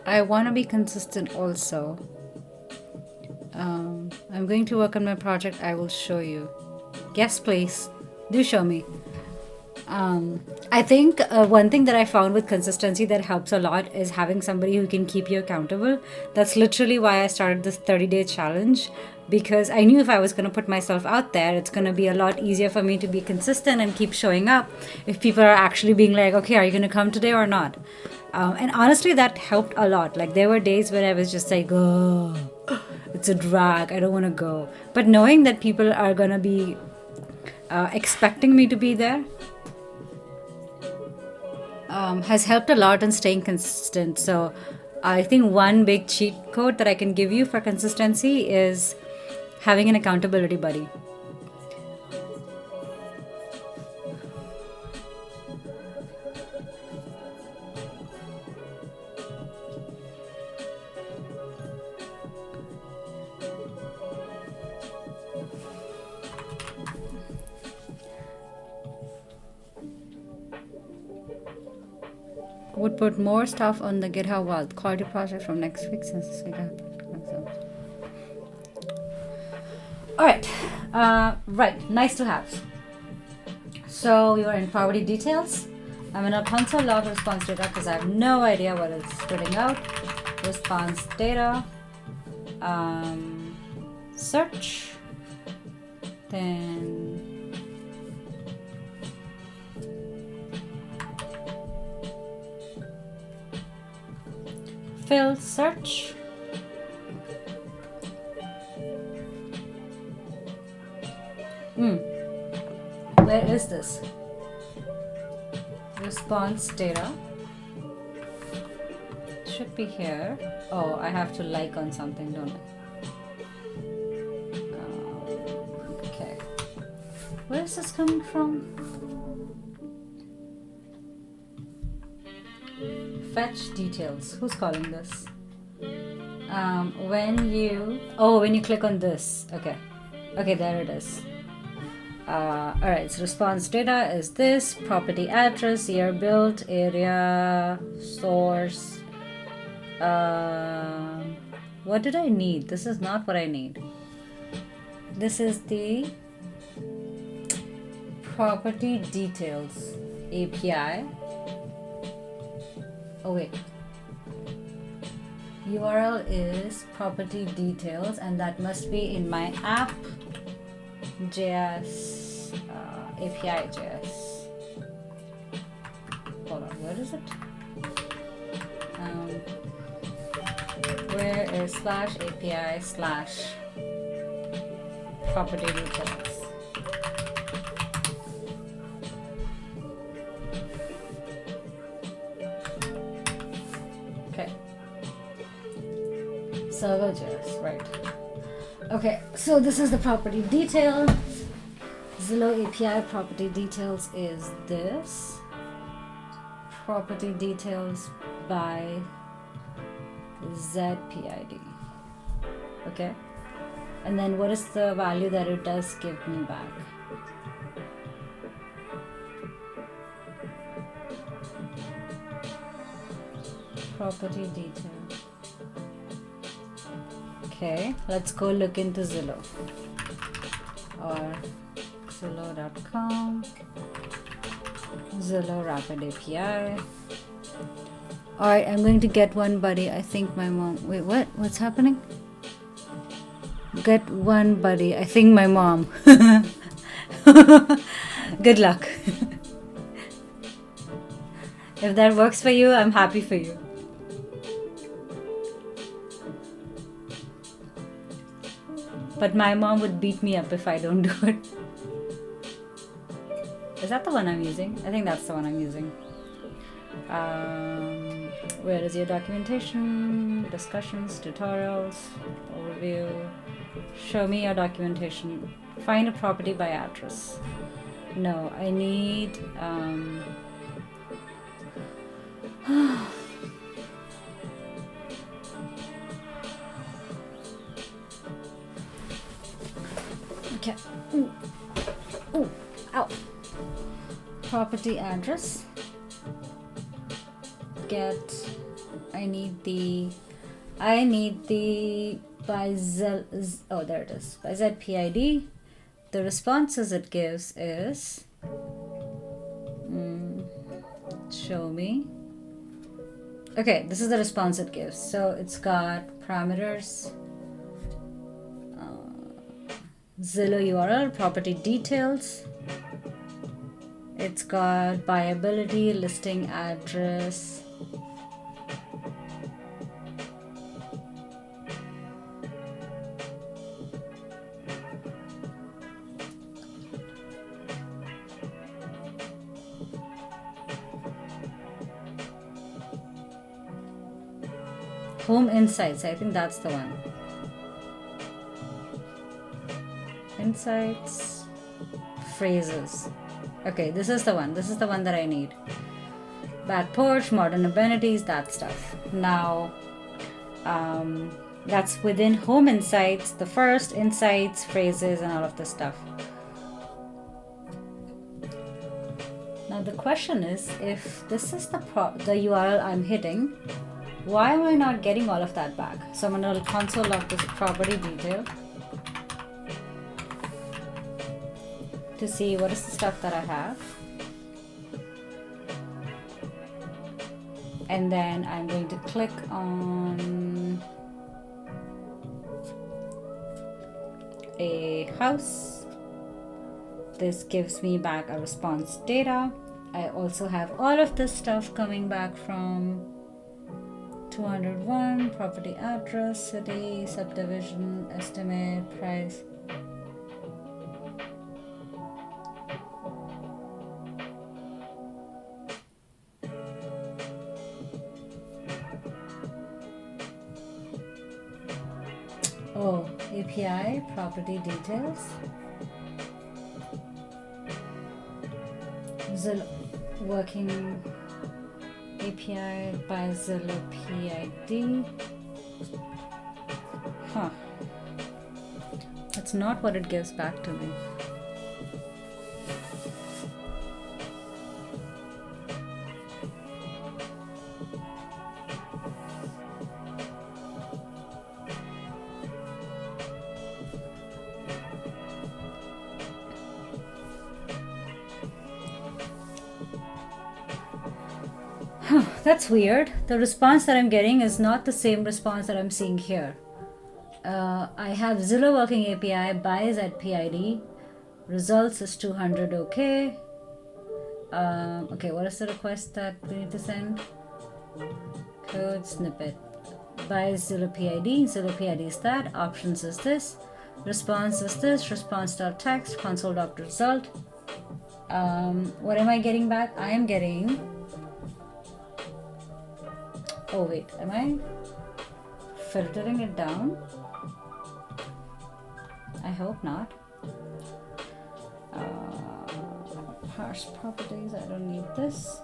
I want to be consistent also. I'm going to work on my project. I will show you. Yes, please. Do show me. I think one thing that I found with consistency that helps a lot is having somebody who can keep you accountable. That's literally why I started this 30-day challenge, because I knew if I was going to put myself out there, it's going to be a lot easier for me to be consistent and keep showing up if people are actually being like, okay, are you going to come today or not? And honestly, that helped a lot. Like, there were days where I was just like, oh, it's a drag, I don't want to go. But knowing that people are going to be expecting me to be there has helped a lot in staying consistent. So I think one big cheat code that I can give you for consistency is having an accountability buddy. Would put more stuff on the GitHub wall. Quality project from next week since this week I have. Alright. Right. Nice to have. So we were in poverty details. I'm gonna console log response data because I have no idea what it's spitting out. Response data. Search. Then fill search. Where is this? Response data. should be here. Oh, I have to like on something, don't I? Okay. Where is this coming from? Fetch details. Who's calling this? When you click on this. Okay, there it is. Alright, so response data is this: property address, year built, area, source. What did I need? This is not what I need. This is the property details API. Oh wait, URL is property details, and that must be in my app JS API JS. Hold on, where is it? Where is /API/property details? Okay. Server.js, right. Okay, so this is the property detail. Zillow API property details is this. Property details by ZPID. Okay. And then what is the value that it does give me back? Property detail. Okay, let's go look into Zillow or Zillow.com. Zillow Rapid API. Alright, I'm going to get one buddy. I think my mom. Wait, what? What's happening? Get one buddy. I think my mom. Good luck. If that works for you, I'm happy for you. But my mom would beat me up if I don't do it. Is that the one I'm using? I think that's the one I'm using. Where is your documentation? Discussions, tutorials, overview. Show me your documentation. Find a property by address. No, I need okay. Ooh. Ooh. Ow. Property address. I need the by Z. Oh, there it is. By ZPID. The responses it gives is show me. Okay, this is the response it gives. So it's got parameters, Zillow URL, property details. It's got buyability, listing address. Home insights, I think that's the one. Insights, phrases. Okay, this is the one. This is the one that I need. Back porch, modern amenities, that stuff. Now, that's within home insights, the first insights, phrases, and all of this stuff. Now the question is, if this is the URL I'm hitting, why am I not getting all of that back? So I'm going to console log this property detail to see what is the stuff that I have. And then I'm going to click on a house. This gives me back a response data. I also have all of this stuff coming back from 201, property address, city, subdivision, estimate, price. API property details. Zillow working API by Zillow PID. Huh. That's not what it gives back to me. That's weird. The response that I'm getting is not the same response that I'm seeing here. I have Zillow working API buys at PID. Results is 200. Okay. Okay, what is the request that we need to send? Code snippet. Buys Zillow PID. Zillow PID is that. Options is this. Response is this. Response.text. Console.result. What am I getting back? I am getting... Oh wait, am I filtering it down? I hope not. Parse properties, I don't need this.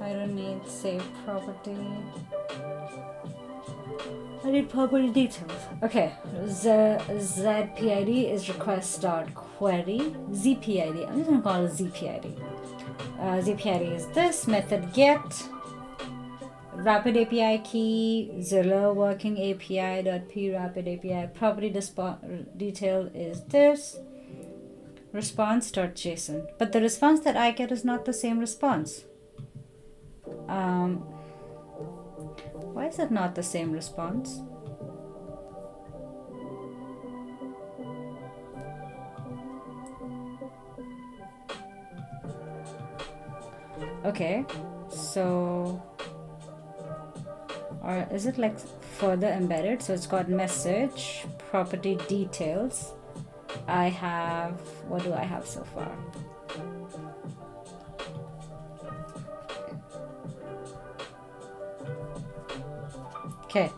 I don't need save property. I need property details. Okay, ZPID is request.query. ZPID, I'm just gonna call it ZPID. ZPID is this, method get. Rapid API key, Zillow working API.p rapid API property detail is this, response.json. But the response that I get is not the same response. Why is it not the same response? Okay, so... Or is it like further embedded? So it's got message, property details. I have, what do I have so far? Okay,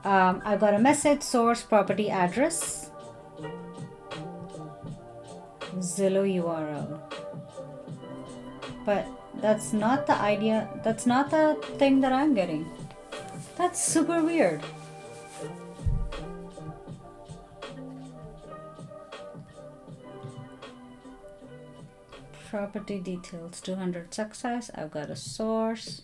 I've got a message, source, property address, Zillow URL. But that's not the idea, that's not the thing that I'm getting. That's super weird. Property details, 200 success. I've got a source.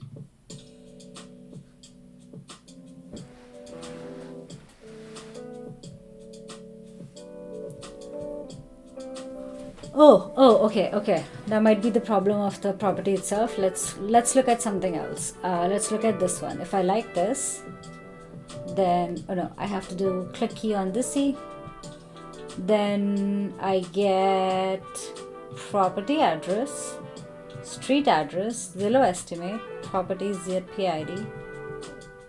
Okay. That might be the problem of the property itself. Let's look at something else. Let's look at this one. If I like this, then I have to do click key on this C. Then I get property address, street address, Zillow estimate, property ZPID.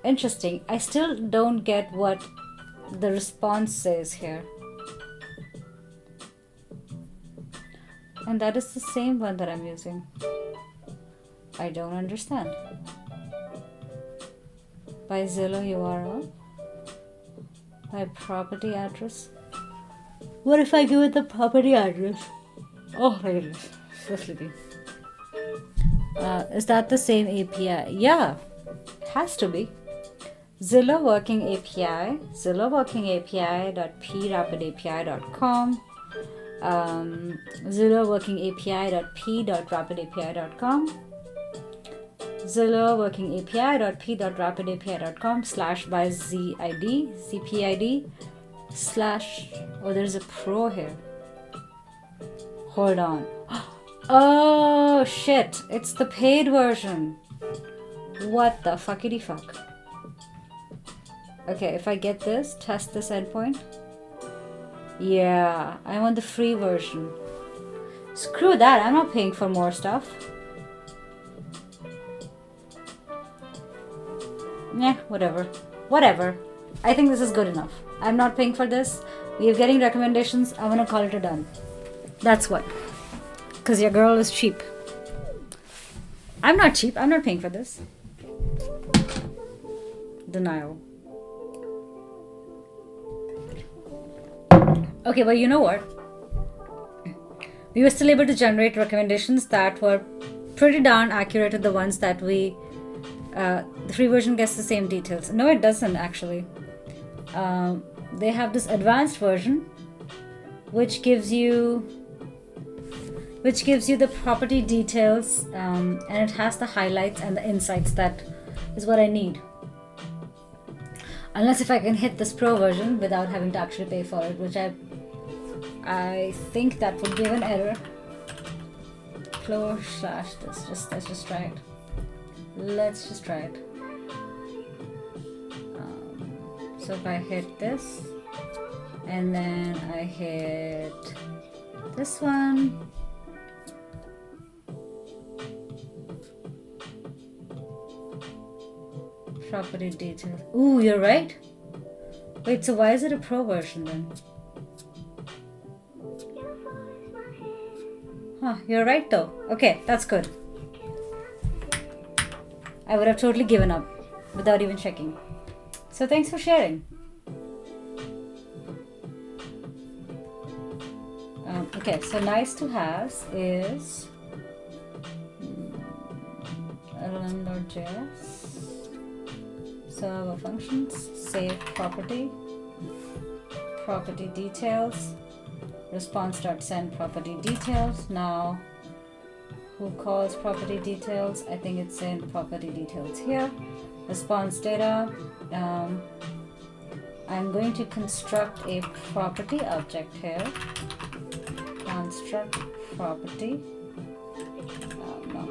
Interesting. I still don't get what the response says here. And that is the same one that I'm using. I don't understand. By Zillow URL. By property address. What if I give it the property address? Oh, really? So sleepy. Is that the same API? Yeah, has to be. Zillow working API. Zillow working API.prapidapi.com. Zillow working API.p.rapidapi.com. Zillow working API.p.rapidapi.com / by ZPID / oh, there's a pro here. Hold on. Oh shit, it's the paid version. What the fuckity fuck. Okay, if I get this, test this endpoint. Yeah, I want the free version. Screw that, I'm not paying for more stuff. Yeah, whatever. I think this is good enough. I'm not paying for this. We are getting recommendations. I'm gonna call it a done. That's what. Because your girl is cheap. I'm not cheap. I'm not paying for this. Denial. Okay, but you know what? We were still able to generate recommendations that were pretty darn accurate to the ones that we the free version gets the same details. No, it doesn't actually. They have this advanced version which gives you the property details, and it has the highlights and the insights. That is what I need. Unless if I can hit this pro version without having to actually pay for it, which I think that would give an error. Floor slash this. Let's just try it. Let's just try it. So if I hit this, and then I hit this one, property details. Ooh, you're right. Wait, so why is it a pro version then? Huh, you're right though. Okay, that's good. I would have totally given up without even checking. So thanks for sharing. Okay, so nice to have is lm.js, server functions, save property details, response.send property details. Now, who calls property details? I think it's in property details here. Response data. I'm going to construct a property object here. Construct property. No.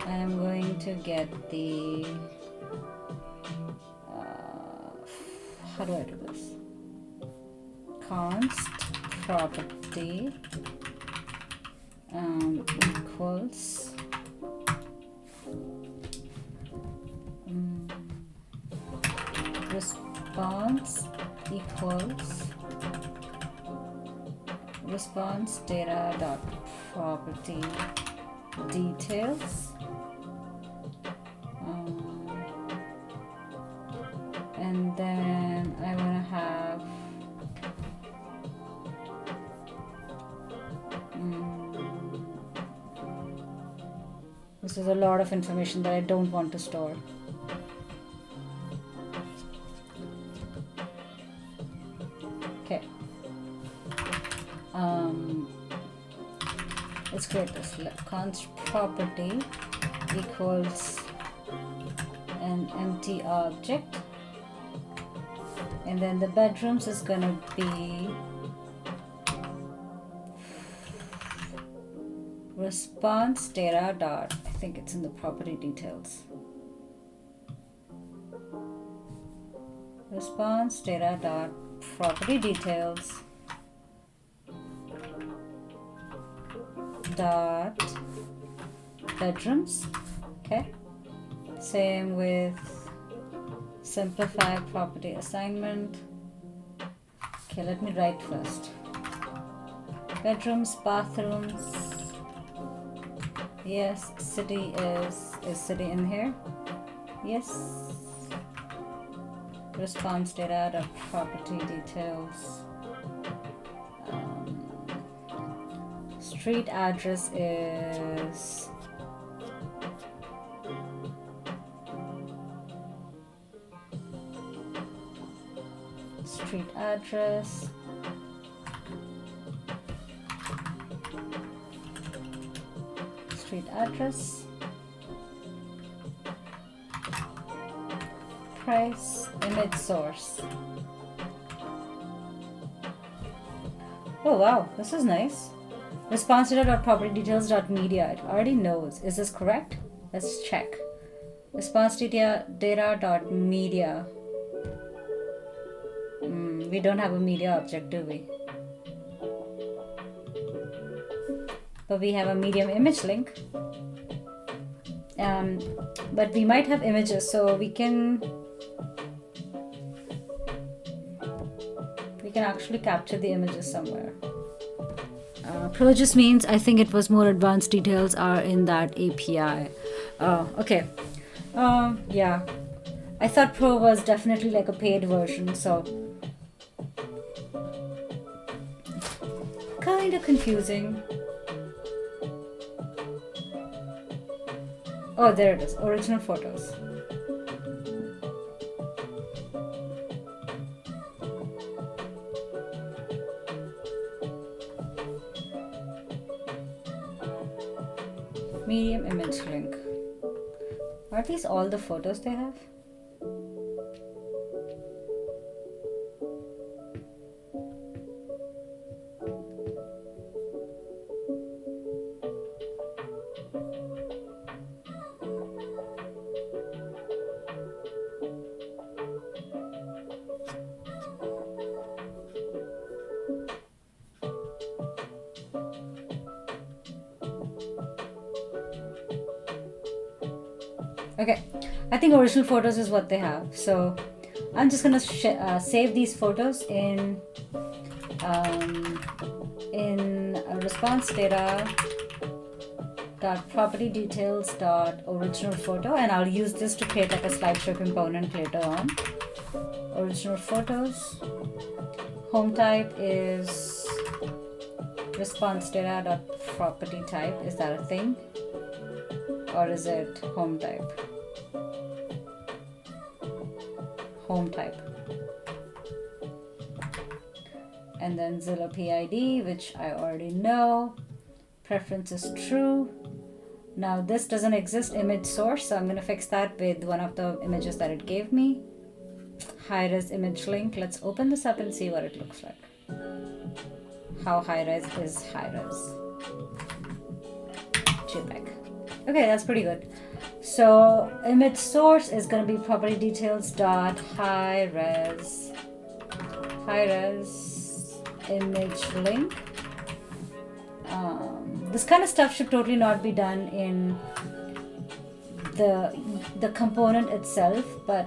I'm going to get the. How do I do this? Const property equals response equals response data dot property details, and then I want to have this is a lot of information that I don't want to store. Okay. Let's create this. Const property equals an empty object, and then the bedrooms is gonna be response data dot, I think it's in the property details. Response data dot property details dot bedrooms. Okay. Same with simplify property assignment. Okay, let me write first. Bedrooms, bathrooms. Yes, city is city in here. Yes. Response data dot property details. Street address is street address. Street address. Price, image source. Oh wow, this is nice. Response data.property details.media. It already knows. Is this correct? Let's check. Response data.media. We don't have a media object, do we? But we have a medium image link. But we might have images, so we can actually capture the images somewhere. Pro just means I think it was more advanced details are in that API. Okay. Yeah. I thought Pro was definitely like a paid version, so kind of confusing. Oh, there it is. Original photos. Medium image link. Are these all the photos they have? Okay, I think original photos is what they have. So I'm just gonna save these photos in response data dot property details dot original photo, and I'll use this to create like a slideshow component later on. Original photos. Home type is response data dot property type. Is that a thing? Or is it home type? Home type. And then Zillow PID, which I already know. Preference is true. Now this doesn't exist, image source, so I'm going to fix that with one of the images that it gave me. High-res image link. Let's open this up and see what it looks like. How high-res is high-res. JPEG. Okay, that's pretty good. So image source is going to be property details dot high res image link. This kind of stuff should totally not be done in the component itself, but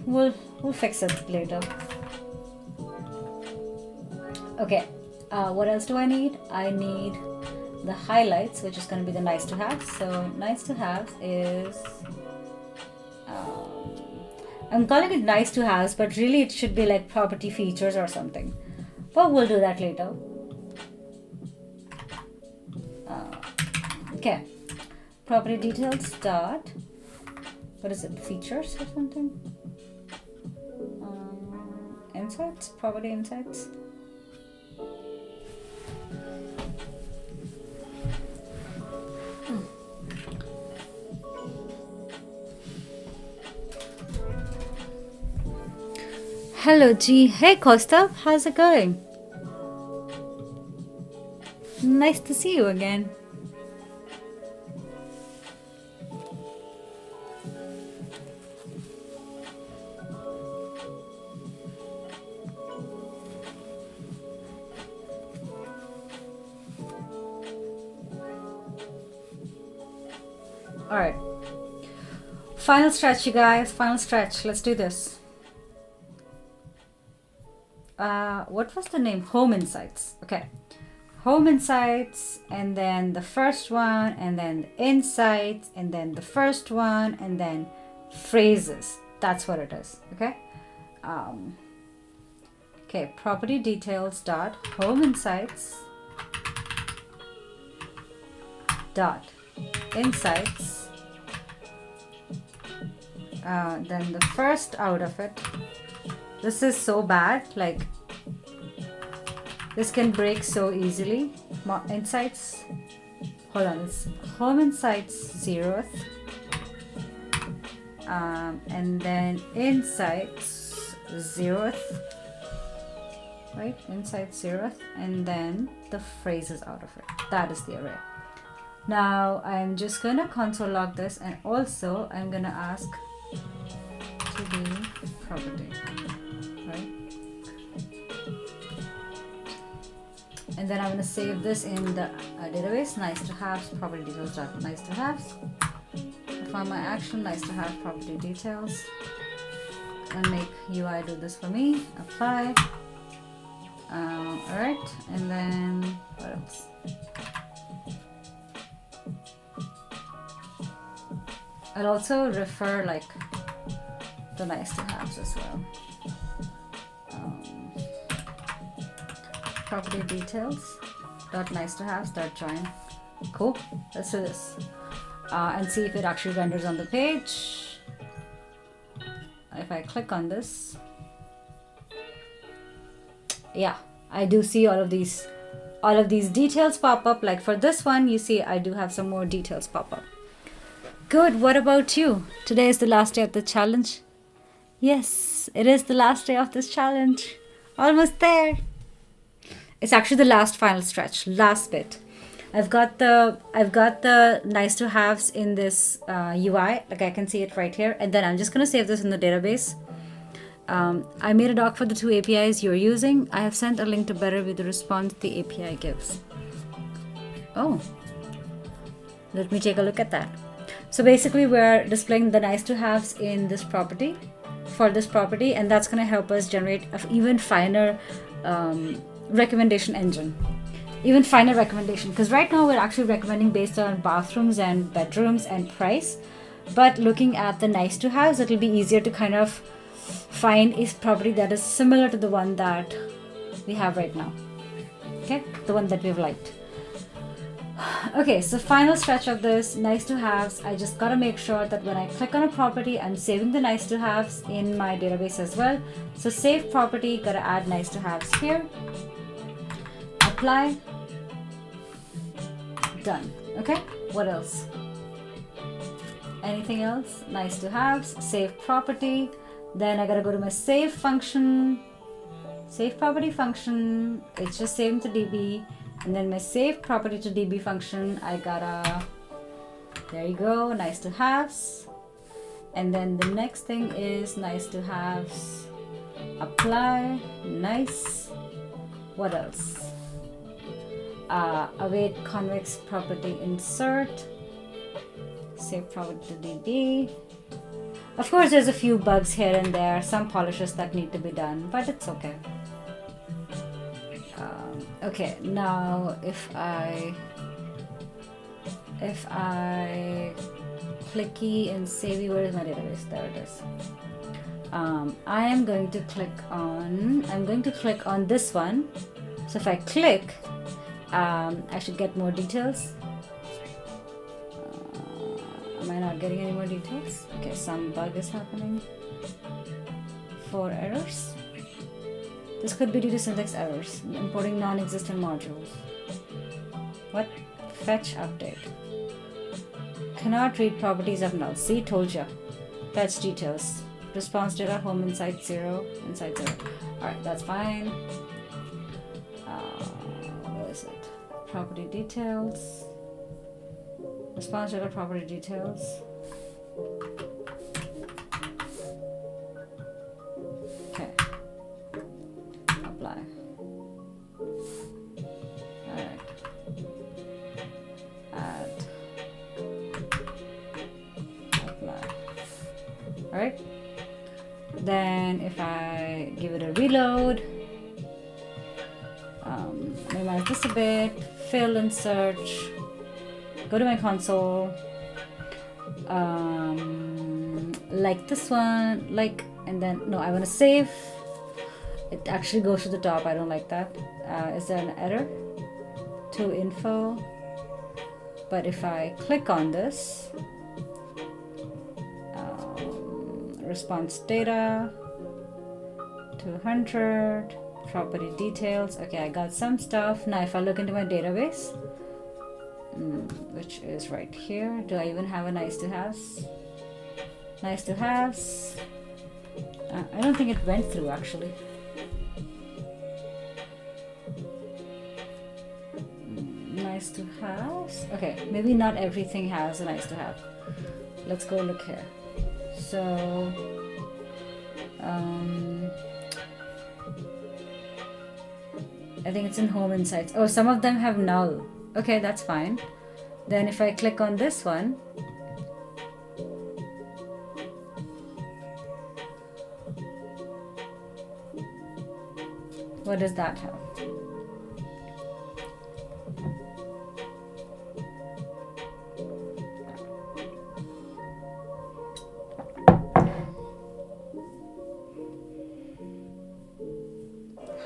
we'll fix it later. Okay, what else do I need? I need the highlights, which is going to be the nice to have. So nice to have is I'm calling it nice to have, but really it should be like property features or something, but we'll do that later. Okay, property details dot, what is it, features or something? Insights, property insights. Hello G. Hey Costa, how's it going? Nice to see you again. All right. Final stretch, you guys. Final stretch. Let's do this. What was the name? Home Insights. Okay. Home Insights, and then the first one, and then Insights, and then the first one, and then phrases. That's what it is. Okay. Okay. Property details dot home insights dot insights. Then the first out of it. This is so bad, like this can break so easily. Insights, hold on, it's home insights 0th, and then insights 0th, right? Insights 0th, and then the phrases out of it. That is the array. Now I'm just gonna console log this, and also I'm gonna ask to be property. Right? And then I'm going to save this in the database, nice to have property details nice to have. Find my action, nice to have property details, and make UI do this for me. Apply. All right, and then what else? I'll also refer like the nice to haves as well. property details dot nice to have dot join. Cool. Let's do this and see if it actually renders on the page. If I click on this, yeah, I do see all of these details pop up. Like for this one, you see I do have some more details pop up. Good. What about you? Today is the last day of the challenge. Yes, it is the last day of this challenge. Almost there. It's actually the last final stretch, last bit. I've got the nice to haves in this UI, like I can see it right here, and then I'm just gonna save this in the database. I made a doc for the two APIs you're using. I have sent a link to better with the response the API gives. Oh, let me take a look at that. So basically we're displaying the nice to haves in this property, for this property, and that's going to help us generate an even finer recommendation engine. Even finer recommendation, because right now we're actually recommending based on bathrooms and bedrooms and price, but looking at the nice to haves, it'll be easier to kind of find a property that is similar to the one that we have right now. Okay, the one that we've liked. Okay, so final stretch of this nice to haves, I just gotta make sure that when I click on a property, I'm saving the nice to haves in my database as well. So save property, gotta add nice to haves here. Apply. Done. Okay, what else? Anything else? Nice to haves, save property. Then I gotta go to my save function, save property function. It's just saving to DB. And then my save property to DB function, I gotta, there you go, nice to haves. And then the next thing is nice to haves, apply, nice. What else? Await convex property insert, save property to DB. Of course, there's a few bugs here and there, some polishes that need to be done, but it's okay. Okay, now if I clicky and savey, where is my database? There it is. I'm going to click on this one. So if I click, I should get more details. Am I not getting any more details? Okay, some bug is happening. 4 errors. This could be due to syntax errors, importing non-existent modules. What? Fetch update. Cannot read properties of null. See, told ya. Fetch details. Response data home inside 0, inside 0. Alright, that's fine. What is it? Property details. Response data property details. Okay. Apply. Alright. Add. Apply. Alright. Then if I give it a reload, minimize this a bit, fill and search, go to my console, like this one, like, and then, no, I want to save. It actually goes to the top. I don't like that. Is there an error? To info. But if I click on this, response data, 200, property details. Okay, I got some stuff. Now if I look into my database, which is right here, do I even have a nice to haves? Nice to haves. I don't think it went through actually. Nice to haves. Okay, maybe not everything has a nice to have. Let's go look here. So I think it's in home insights. Oh, some of them have null. Okay, that's fine. Then if I click on this one, what does that have?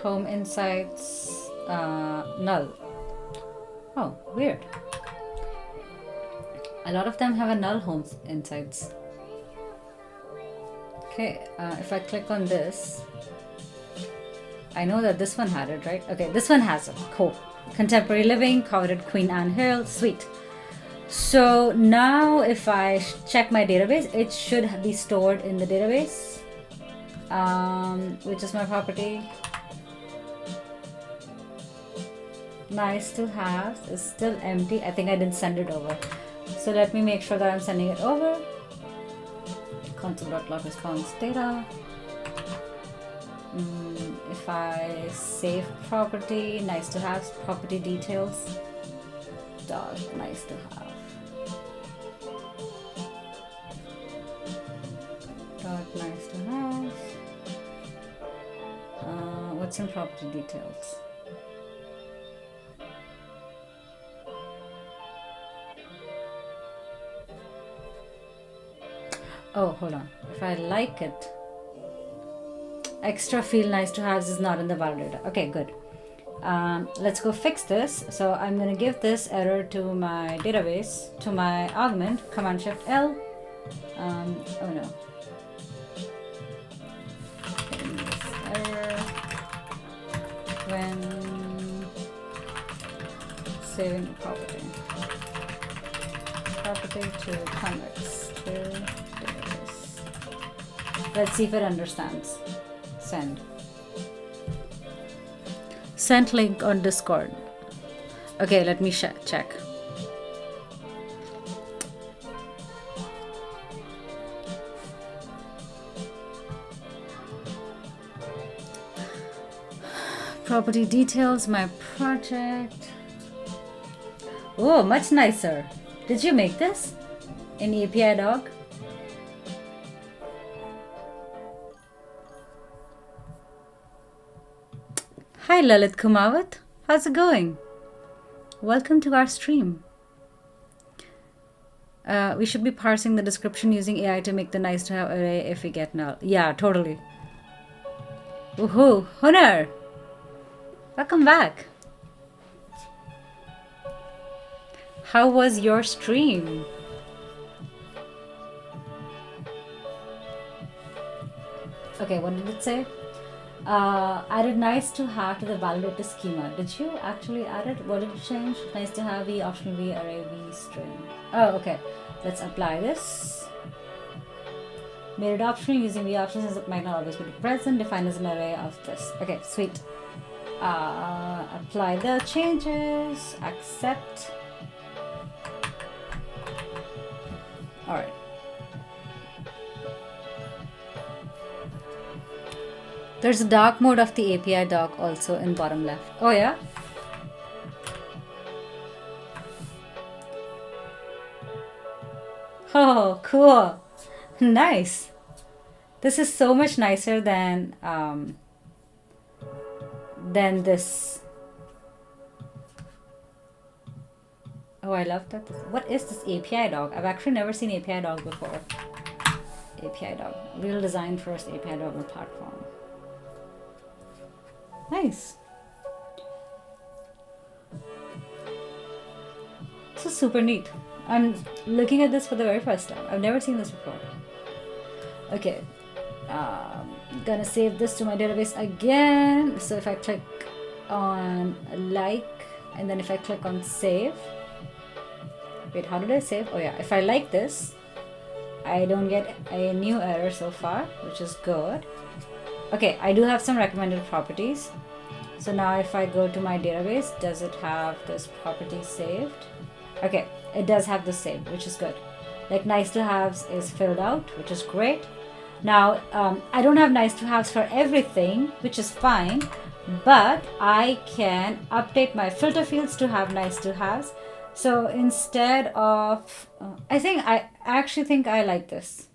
Home insights, null. Oh, weird. A lot of them have a null home insides. Okay, if I click on this, I know that this one had it, right? Okay, this one has it. Cool. Contemporary living, coveted Queen Anne Hill. Sweet. So now if I check my database, it should be stored in the database, which is my property. Nice to have is still empty. I think I didn't send it over. So let me make sure that I'm sending it over. Console.log response data. If I save property, nice to have property details. Dot nice to have. Dot nice to have. What's in property details? Oh, hold on. If I like it, extra field nice to have is not in the validator. Okay, good. Let's go fix this. So I'm going to give this error to my database, to my augment, Command Shift L. Oh no. Error when saving a property. Property to convex. Let's see if it understands. Send. Sent link on Discord. Okay, let me check. Property details, my project. Oh, much nicer. Did you make this in API Dog? Hi Lalit Kumawat, how's it going? Welcome to our stream. We should be parsing the description using AI to make the nice to have array if we get null. Yeah, totally. Woohoo, Hunar! Welcome back. How was your stream? Okay, what did it say? Added nice to have to the validator schema. Did you actually add it? What did you change? Nice to have v, optional v, array v, string. Oh, okay. Let's apply this. Made it optional using v options as it might not always be present. Defined as an array of this. Okay, sweet. Apply the changes. Accept. Alright. There's a dark mode of the API doc also in bottom left. Oh yeah? Oh, cool. Nice. This is so much nicer than this. Oh, I love that. What is this API dog? I've actually never seen API dog before. API dog. Real design first API dog on platform. Nice. This is super neat. I'm looking at this for the very first time. I've never seen this before. Okay. Gonna save this to my database again. So if I click on like, and then if I click on save. Wait, how did I save? Oh yeah, if I like this, I don't get a new error so far, which is good. Okay, I do have some recommended properties. So now if I go to my database, does it have this property saved? Okay, it does have this saved, which is good. Like nice to haves is filled out, which is great. Now, I don't have nice to haves for everything, which is fine, but I can update my filter fields to have nice to haves. So instead of, I actually think I like this.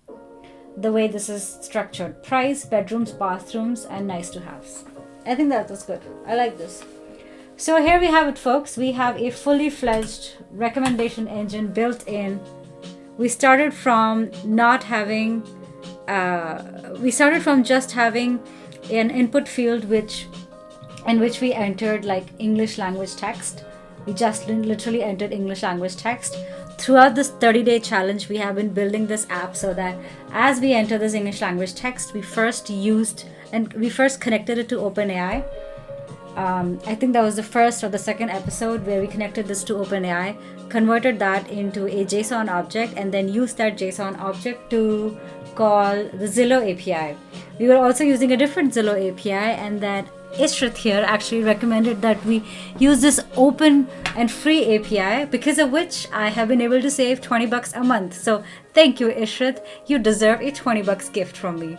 The way this is structured. Price, bedrooms, bathrooms, and nice to haves. I think that was good. I like this. So here we have it, folks. We have a fully fledged recommendation engine built in. We started from not having, we started from just having an input field which in which we entered like English language text. We just literally entered English language text. Throughout this 30-day challenge, we have been building this app so that as we enter this English language text, we first connected it to OpenAI. I think that was the first or the second episode where we connected this to OpenAI, converted that into a JSON object, and then used that JSON object to call the Zillow API. We were also using a different Zillow API, and then Ishrat here actually recommended that we use this open and free API, because of which I have been able to save $20 a month. So thank you, Ishrat. You deserve a $20 gift from me.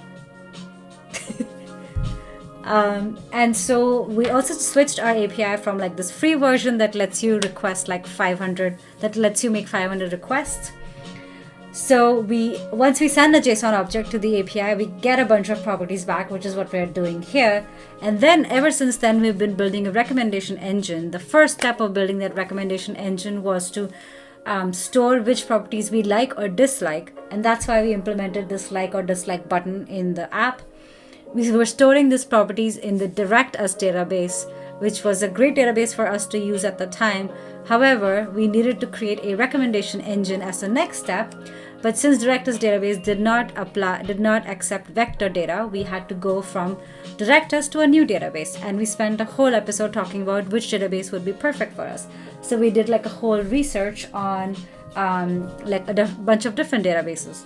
And so we also switched our API from like this free version that lets you request like 500, that lets you make 500 requests. So once we send a JSON object to the API, we get a bunch of properties back, which is what we're doing here. And then ever since then, we've been building a recommendation engine. The first step of building that recommendation engine was to store which properties we like or dislike. And that's why we implemented this like or dislike button in the app. We were storing these properties in the Direct.us database, which was a great database for us to use at the time. However, we needed to create a recommendation engine as the next step. But since Direct.us database did not accept vector data, we had to go from Direct.us to a new database. And we spent a whole episode talking about which database would be perfect for us. So we did like a whole research on like a bunch of different databases.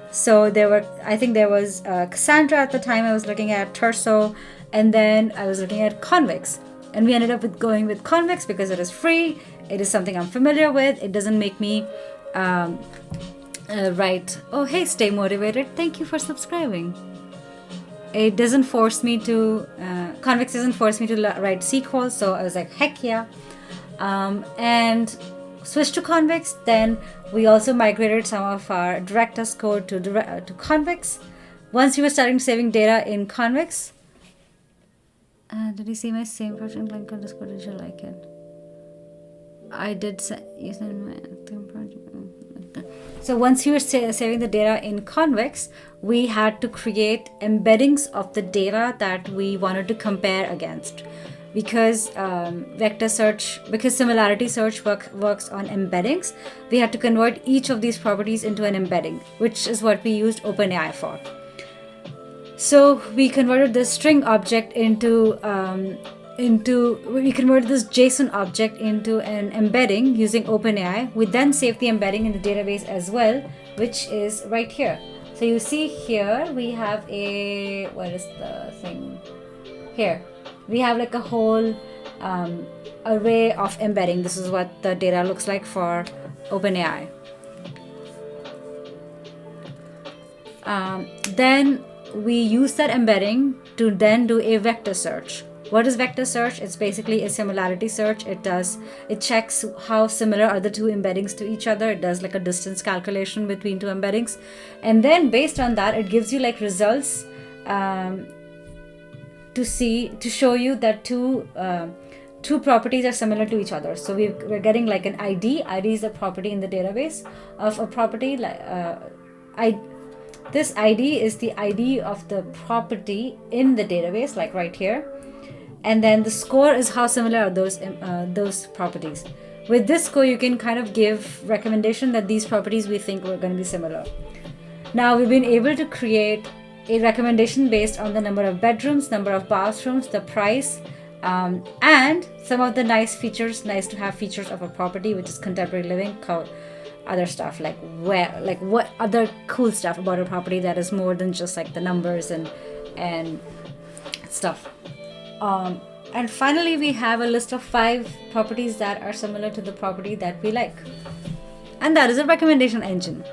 So there was Cassandra at the time. I was looking at Terso, and then I was looking at Convex. And we ended up going with Convex because it is free. It is something I'm familiar with. It doesn't make me write, oh, hey, stay motivated. Thank you for subscribing. It doesn't force me to, Convex doesn't force me to write SQL. So I was like, heck yeah. And switched to Convex. Then we also migrated some of our Direct.us code to Convex. Once we were starting saving data in Convex, did you see my same project link on Discord? Did you like it? I did. You sent my project. So once you were saving the data in Convex, we had to create embeddings of the data that we wanted to compare against. Because similarity search works on embeddings, we had to convert each of these properties into an embedding, which is what we used OpenAI for. So we converted this string object we converted this JSON object into an embedding using OpenAI. We then saved the embedding in the database as well, which is right here. So you see here we have what is the thing here? We have like a whole array of embedding. This is what the data looks like for OpenAI. Then we use that embedding to then do a vector search. What is vector search? It's basically a similarity search. It checks how similar are the two embeddings to each other. It does like a distance calculation between two embeddings. And then based on that, it gives you like results to show you that two properties are similar to each other. So we're getting like an ID. ID is a property in the database of a property. This ID is the ID of the property in the database, like right here. And then the score is how similar are those properties. With this score, you can kind of give recommendation that these properties we think were going to be similar. Now we've been able to create a recommendation based on the number of bedrooms, number of bathrooms, the price, and some of the nice to have features of a property, which is contemporary living, other stuff like what other cool stuff about a property that is more than just like the numbers and stuff. And finally, we have a list of 5 properties that are similar to the property that we like. And that is a recommendation engine.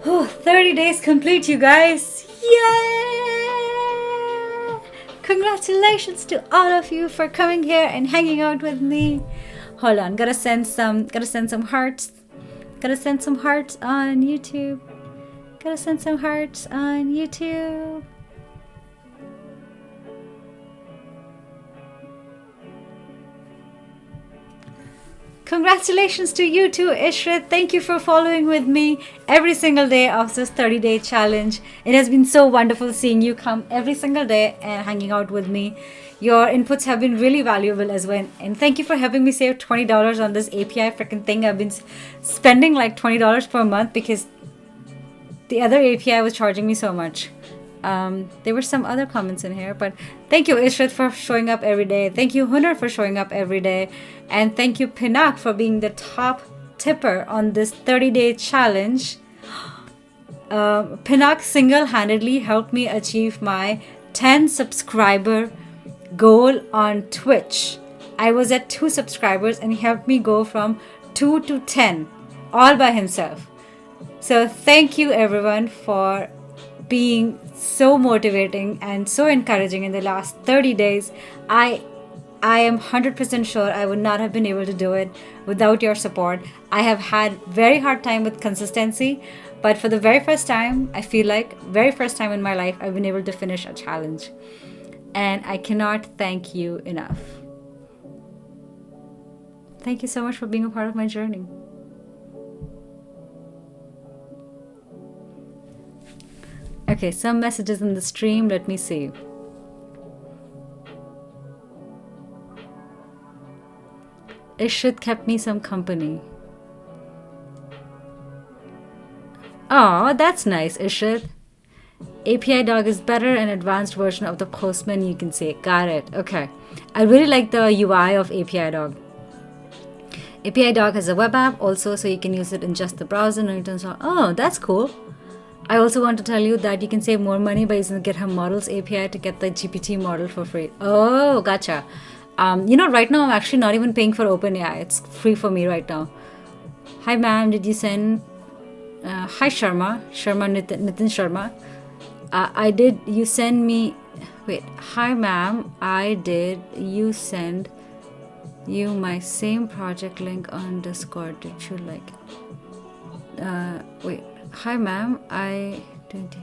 30 days complete, you guys. Yay! Congratulations to all of you for coming here and hanging out with me. Hold on, gotta send some hearts. Gotta send some hearts on YouTube. Congratulations to you too, Ishrit. Thank you for following with me every single day of this 30-day challenge. It has been so wonderful seeing you come every single day and hanging out with me. Your inputs have been really valuable as well. And thank you for helping me save $20 on this API freaking thing. I've been spending like $20 per month because the other API was charging me so much. There were some other comments in here, but thank you, Ishrat, for showing up every day. Thank you, Hunar, for showing up every day. And thank you, Pinak, for being the top tipper on this 30-day challenge. Pinak single-handedly helped me achieve my 10 subscriber goal on Twitch. I was at 2 subscribers and he helped me go from 2 to 10 all by himself. So thank you everyone for being so motivating and so encouraging in the last 30 days. I am 100% sure I would not have been able to do it without your support. I have had very hard time with consistency, but for the very first time, I feel like very first time in my life, I've been able to finish a challenge. And I cannot thank you enough. Thank you so much for being a part of my journey. Okay, some messages in the stream. Let me see. Ishit kept me some company. Oh, that's nice, Ishit. API Dog is better, an advanced version of the Postman, you can say. Got it. Okay. I really like the UI of API Dog. API Dog has a web app also, so you can use it in just the browser. No, it install. Oh, that's cool. I also want to tell you that you can save more money by using the GitHub Models API to get the GPT model for free. Oh, gotcha. Right now I'm actually not even paying for OpenAI. It's free for me right now. Hi, ma'am. Did you send... hi, Sharma. Nitin Sharma. I did... You send me... Wait. Hi, ma'am. I did... You send you my same project link on Discord. Did you like it? Wait. Hi, ma'am. I did.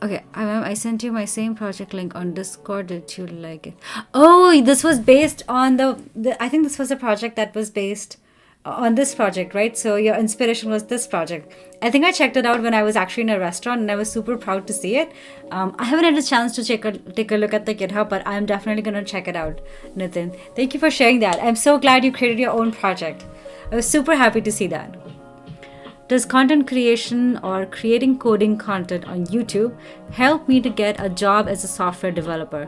Okay, hi, ma'am. I sent you my same project link on Discord. Did you like it? Oh, this was based on the I think this was a project that was based on this project, right? So your inspiration was this project. I think I checked it out when I was actually in a restaurant, and I was super proud to see it. I haven't had a chance to take a look at the GitHub, but I'm definitely gonna check it out, Nitin. Thank you for sharing that. I'm so glad you created your own project. I was super happy to see that. Does content creation or creating coding content on YouTube help me to get a job as a software developer?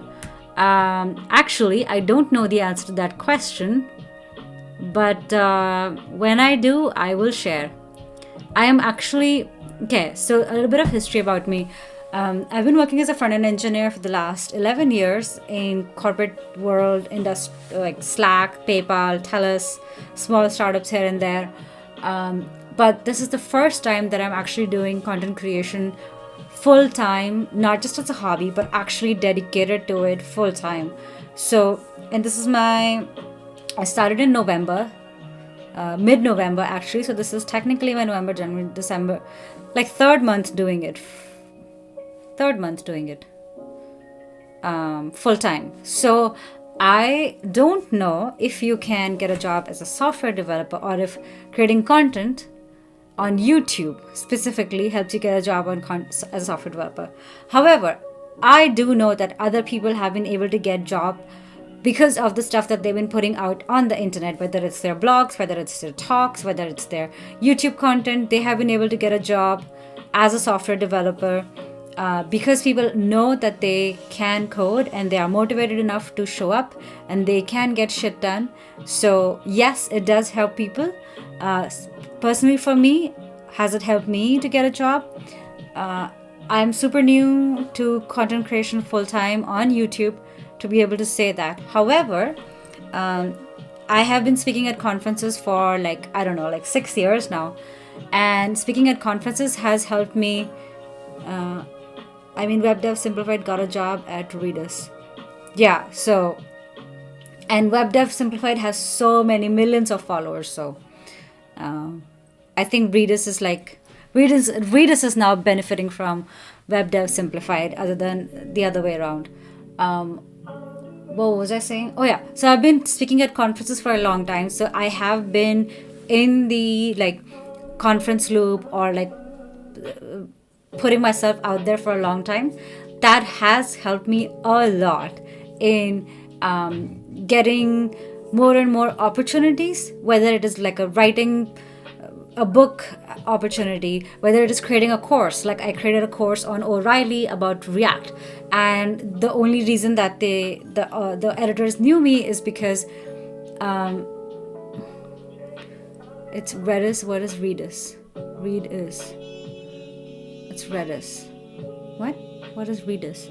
Actually, I don't know the answer to that question, but when I do, I will share. I am actually... Okay, so a little bit of history about me. I've been working as a front-end engineer for the last 11 years in corporate world, industry, like Slack, PayPal, TELUS, small startups here and there. But this is the first time that I'm actually doing content creation full time, not just as a hobby, but actually dedicated to it full time. So, and this is I started in November, mid-November actually. So this is technically my November, January, December, like third month doing it full time. So I don't know if you can get a job as a software developer or if creating content on YouTube specifically helps you get a job as a software developer. However, I do know that other people have been able to get job because of the stuff that they've been putting out on the internet, whether it's their blogs, whether it's their talks, whether it's their YouTube content. They have been able to get a job as a software developer because people know that they can code and they are motivated enough to show up and they can get shit done. So yes, it does help people. Personally, for me, has it helped me to get a job? I'm super new to content creation full time on YouTube to be able to say that. However, I have been speaking at conferences for like 6 years now. And speaking at conferences has helped me. Web Dev Simplified got a job at Redis. Yeah, so. And Web Dev Simplified has so many millions of followers, so. I think Redis is now benefiting from Web Dev Simplified other than the other way around. what was I saying? Oh yeah. So I've been speaking at conferences for a long time. So I have been in the like conference loop, or like putting myself out there for a long time. That has helped me a lot in getting more and more opportunities, whether it is like a writing a book opportunity, whether it is creating a course. Like I created a course on O'Reilly about React, and the only reason that the editors knew me is because it's Redis. What is Redis? Read is it's Redis. What? What is Redis?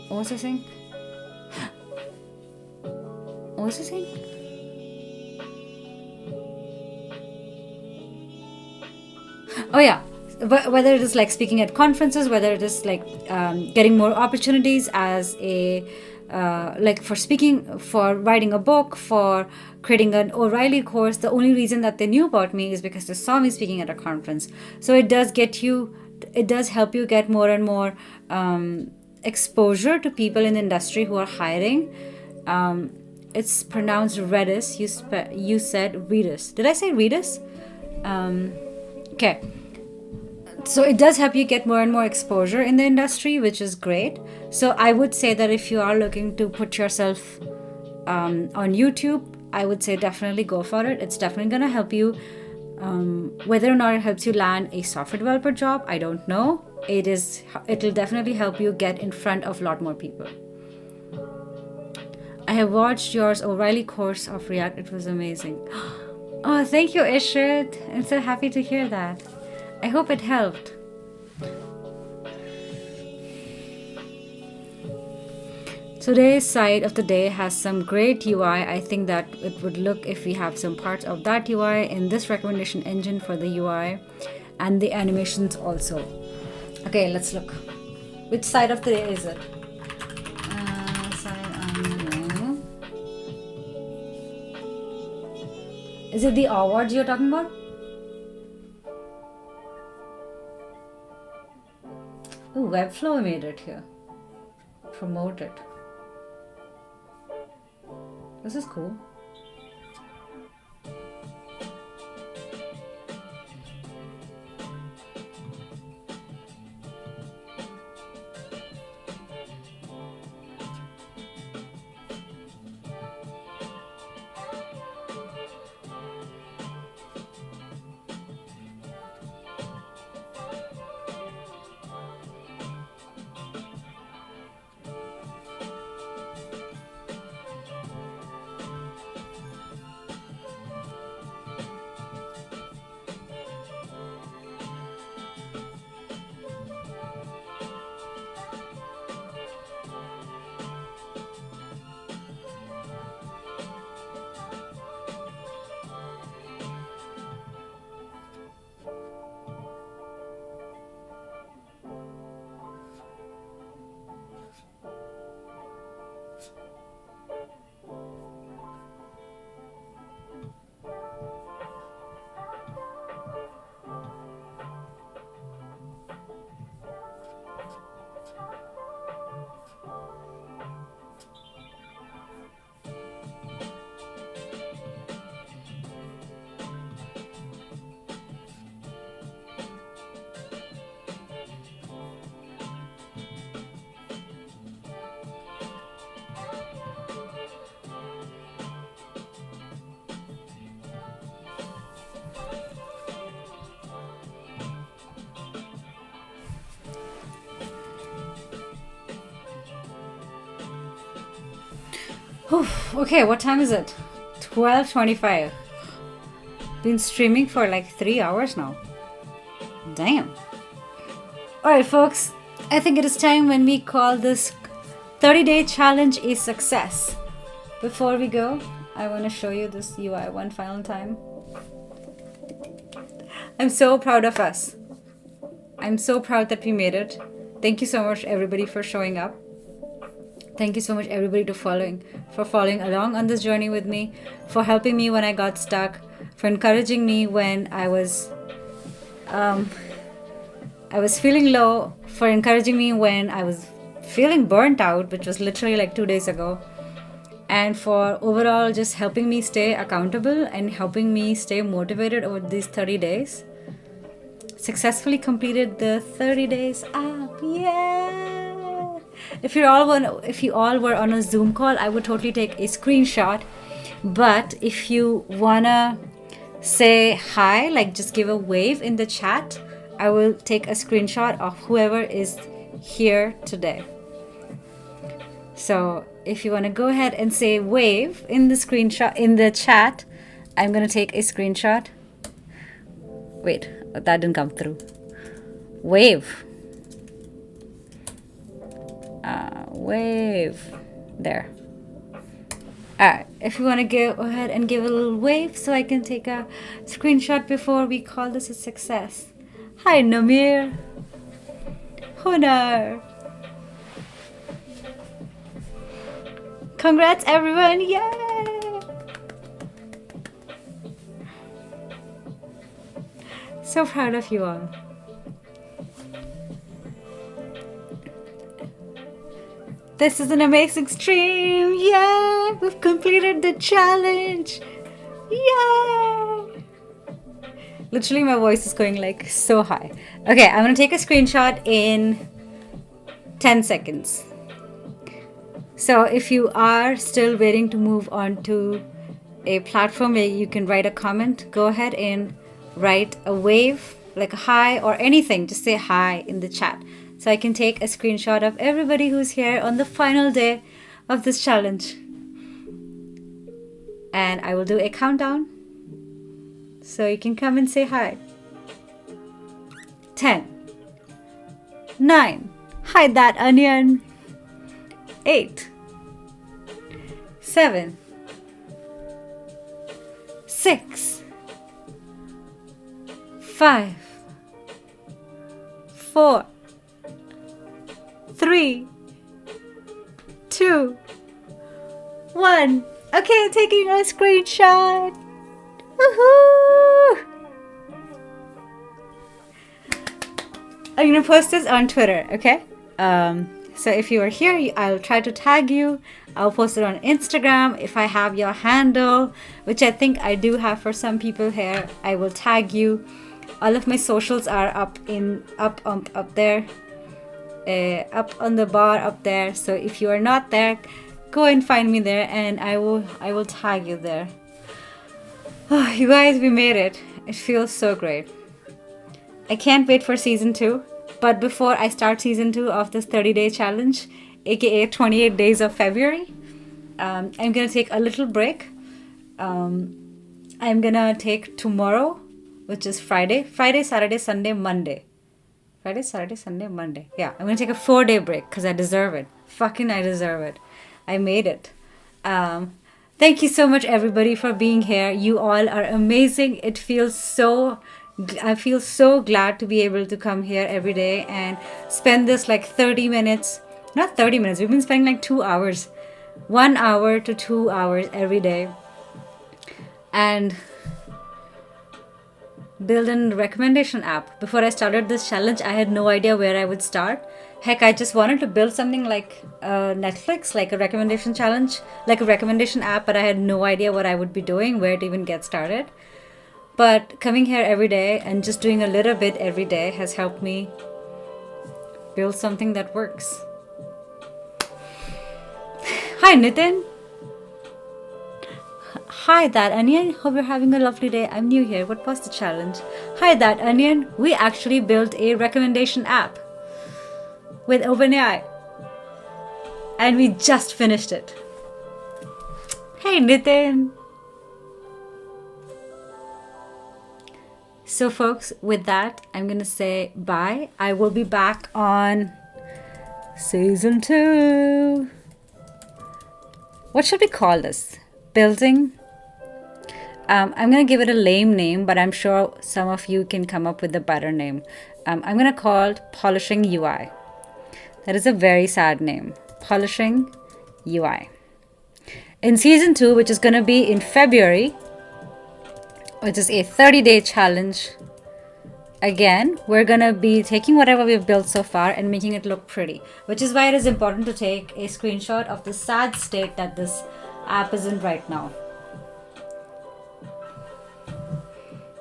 What was I saying? What was I saying? Oh yeah, whether it is like speaking at conferences, whether it is like getting more opportunities as a like for speaking, for writing a book, for creating an O'Reilly course. The only reason that they knew about me is because they saw me speaking at a conference. So it does help you get more and more exposure to people in the industry who are hiring. It's pronounced Redis. You said Redis. Did I say Redis? Okay. So it does help you get more and more exposure in the industry, which is great. So I would say that if you are looking to put yourself on YouTube, I would say definitely go for it. It's definitely going to help you. Whether or not it helps you land a software developer job, I don't know. It'll definitely help you get in front of a lot more people. I have watched yours O'Reilly course of React. It was amazing. Oh, thank you, Ishrit. I'm so happy to hear that. I hope it helped. Today's side of the day has some great UI. I think that it would look if we have some parts of that UI in this recommendation engine for the UI and the animations also. Okay, let's look. Which side of the day is it? Is it the awards you're talking about? Ooh, Webflow made it here. Promote it. This is cool. Okay, what time is it? 12:25. Been streaming for like 3 hours now. Damn. Alright, folks. I think it is time when we call this 30-day challenge a success. Before we go, I want to show you this UI one final time. I'm so proud of us. I'm so proud that we made it. Thank you so much, everybody, for showing up. Thank you so much, everybody, for following along on this journey with me, for helping me when I got stuck, for encouraging me when I was I was feeling low, for encouraging me when I was feeling burnt out, which was literally like 2 days ago, and for overall just helping me stay accountable and helping me stay motivated over these 30 days. Successfully completed the 30 days up. Yeah. If you all were on a Zoom call, I would totally take a screenshot. But if you wanna say hi, like just give a wave in the chat, I will take a screenshot of whoever is here today. So if you want to go ahead and say wave in the screenshot in the chat, I'm going to take a screenshot. Wait, that didn't come through. Wave. Wave. There. Alright, if you want to go ahead and give a little wave so I can take a screenshot before we call this a success. Hi, Namir. Hunar. Congrats, everyone. Yay! So proud of you all. This is an amazing stream. Yay! We've completed the challenge. Yay! Literally, my voice is going like so high. Okay, I'm going to take a screenshot in 10 seconds. So if you are still waiting to move on to a platform where you can write a comment, go ahead and write a wave, like a hi or anything. Just say hi in the chat. So I can take a screenshot of everybody who's here on the final day of this challenge. And I will do a countdown. So you can come and say hi. 10, 9, hide that onion. 8, 7, 6, 5, 4, 3, 2, 1. Okay, taking a screenshot. Woohoo! I'm gonna post this on Twitter, okay? So if you are here, I'll try to tag you. I'll post it on Instagram. If I have your handle, which I think I do have for some people here, I will tag you. All of my socials are up there, up on the bar up there. So if you are not there, go and find me there, and I will tag you there. Oh, you guys, we made it. It feels so great. I can't wait for season 2. But before I start season 2 of this 30-day challenge, aka 28 days of February, I'm gonna take a little break. I'm gonna take tomorrow, which is Friday, Saturday, Sunday, Monday. Friday, Saturday, Sunday, Monday. Yeah, I'm gonna take a 4-day break because I deserve it. Fucking I deserve it. I made it. Thank you so much, everybody, for being here. You all are amazing. I feel so glad to be able to come here every day and spend this like 30 minutes. Not 30 minutes. We've been spending like 2 hours. 1 hour to 2 hours every day. And build a recommendation app. Before I started this challenge, I had no idea where I would start. Heck, I just wanted to build something like Netflix, like a recommendation challenge, like a recommendation app, but I had no idea what I would be doing, where to even get started. But coming here every day and just doing a little bit every day has helped me build something that works. Hi, Nitin. Hi, That Onion. Hope you're having a lovely day. I'm new here. What was the challenge? Hi, That Onion. We actually built a recommendation app with OpenAI. And we just finished it. Hey, Nitin. So folks, with that, I'm going to say bye. I will be back on season 2. What should we call this? Building? I'm going to give it a lame name, but I'm sure some of you can come up with a better name. I'm going to call it Polishing UI. That is a very sad name. Polishing UI. In season 2, which is going to be in February, which is a 30-day challenge, again, we're gonna be taking whatever we've built so far and making it look pretty, which is why it is important to take a screenshot of the sad state that this app is in right now.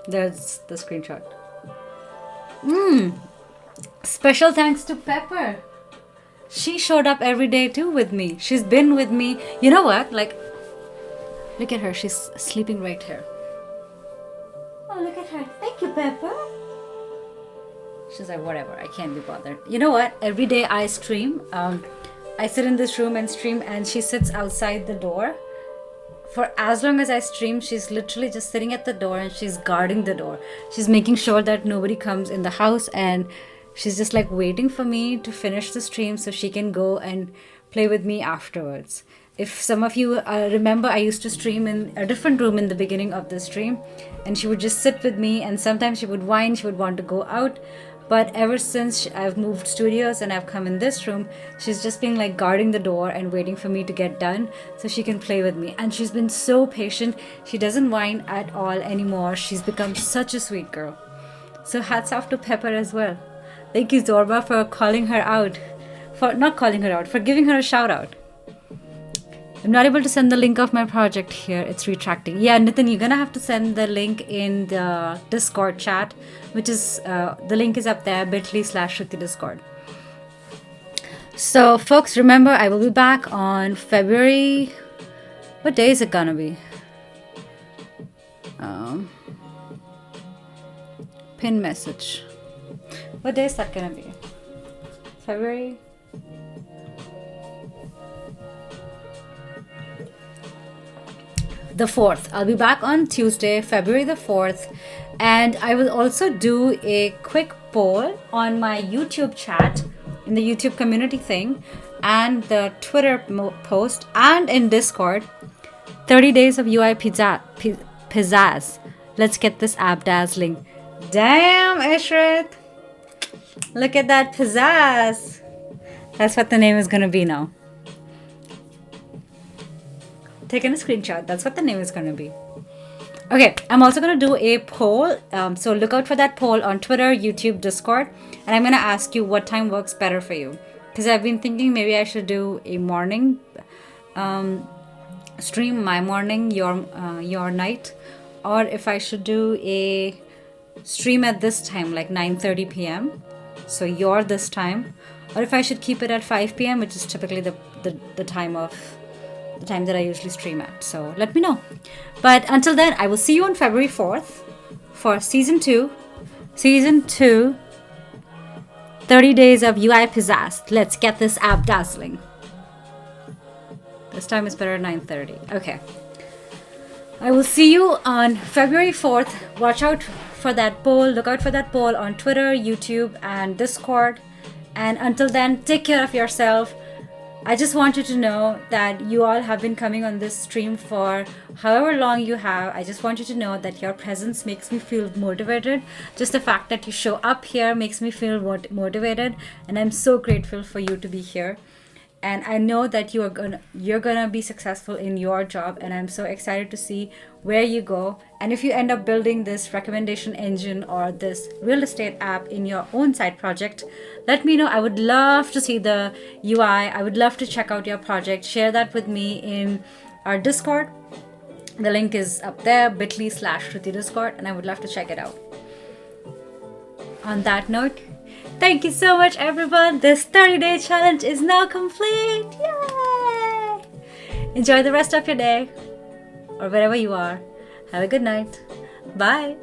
There's the screenshot. Special thanks to Pepper. She showed up every day too with me. She's been with me. You know what? Like, look at her. She's sleeping right here. Oh, look at her. Thank you, Pepper. She's like, whatever. I can't be bothered. You know what? Every day I stream. I sit in this room and stream, and she sits outside the door. For as long as I stream, she's literally just sitting at the door and she's guarding the door. She's making sure that nobody comes in the house, and she's just like waiting for me to finish the stream so she can go and play with me afterwards. If some of you remember, I used to stream in a different room in the beginning of the stream, and she would just sit with me, and sometimes she would whine, she would want to go out. But ever since I've moved studios and I've come in this room, she's just been like guarding the door and waiting for me to get done so she can play with me. And she's been so patient. She doesn't whine at all anymore. She's become such a sweet girl. So hats off to Pepper as well. Thank you, Zorba, for calling her out. For not calling her out, for giving her a shout out. I'm not able to send the link of my project here. It's retracting. Yeah, Nitin, you're gonna have to send the link in the Discord chat, which is the link is up there, bit.ly/ShrutiDiscord. So, folks, remember, I will be back on February. What day is it gonna be? Pin message. What day is that gonna be? February. The 4th. I'll be back on Tuesday, February the 4th, and I will also do a quick poll on my YouTube chat, in the YouTube community thing, and the Twitter post, and in Discord. 30 days of UI pizzazz. Let's get this app dazzling. Damn, Ishrit! Look at that pizzazz. That's what the name is gonna be now. Taking a screenshot. That's what the name is going to be. Okay, I'm also going to do a poll. So look out for that poll on Twitter, YouTube, Discord. And I'm going to ask you what time works better for you. Because I've been thinking maybe I should do a morning stream, my morning, your night. Or if I should do a stream at this time, like 9:30 p.m. So your this time. Or if I should keep it at 5 p.m., which is typically the time that I usually stream at. So let me know. But until then, I will see you on February 4th for season 2. Season 2, 30 days of UI pizzazz. Let's get this app dazzling. This time is better at 9:30. Okay. I will see you on February 4th. Watch out for that poll. Look out for that poll on Twitter, YouTube, and Discord. And until then, take care of yourself. I just want you to know that you all have been coming on this stream for however long you have. I just want you to know that your presence makes me feel motivated. Just the fact that you show up here makes me feel motivated, and I'm so grateful for you to be here. And I know that you're gonna be successful in your job, and I'm so excited to see where you go. And if you end up building this recommendation engine or this real estate app in your own side project, let me know. I would love to see the UI. I would love to check out your project. Share that with me in our Discord. The link is up there, bit.ly/ShrutiDiscord, and I would love to check it out. On that note, thank you so much, everyone. This 30-day challenge is now complete. Yay! Enjoy the rest of your day or wherever you are. Have a good night. Bye.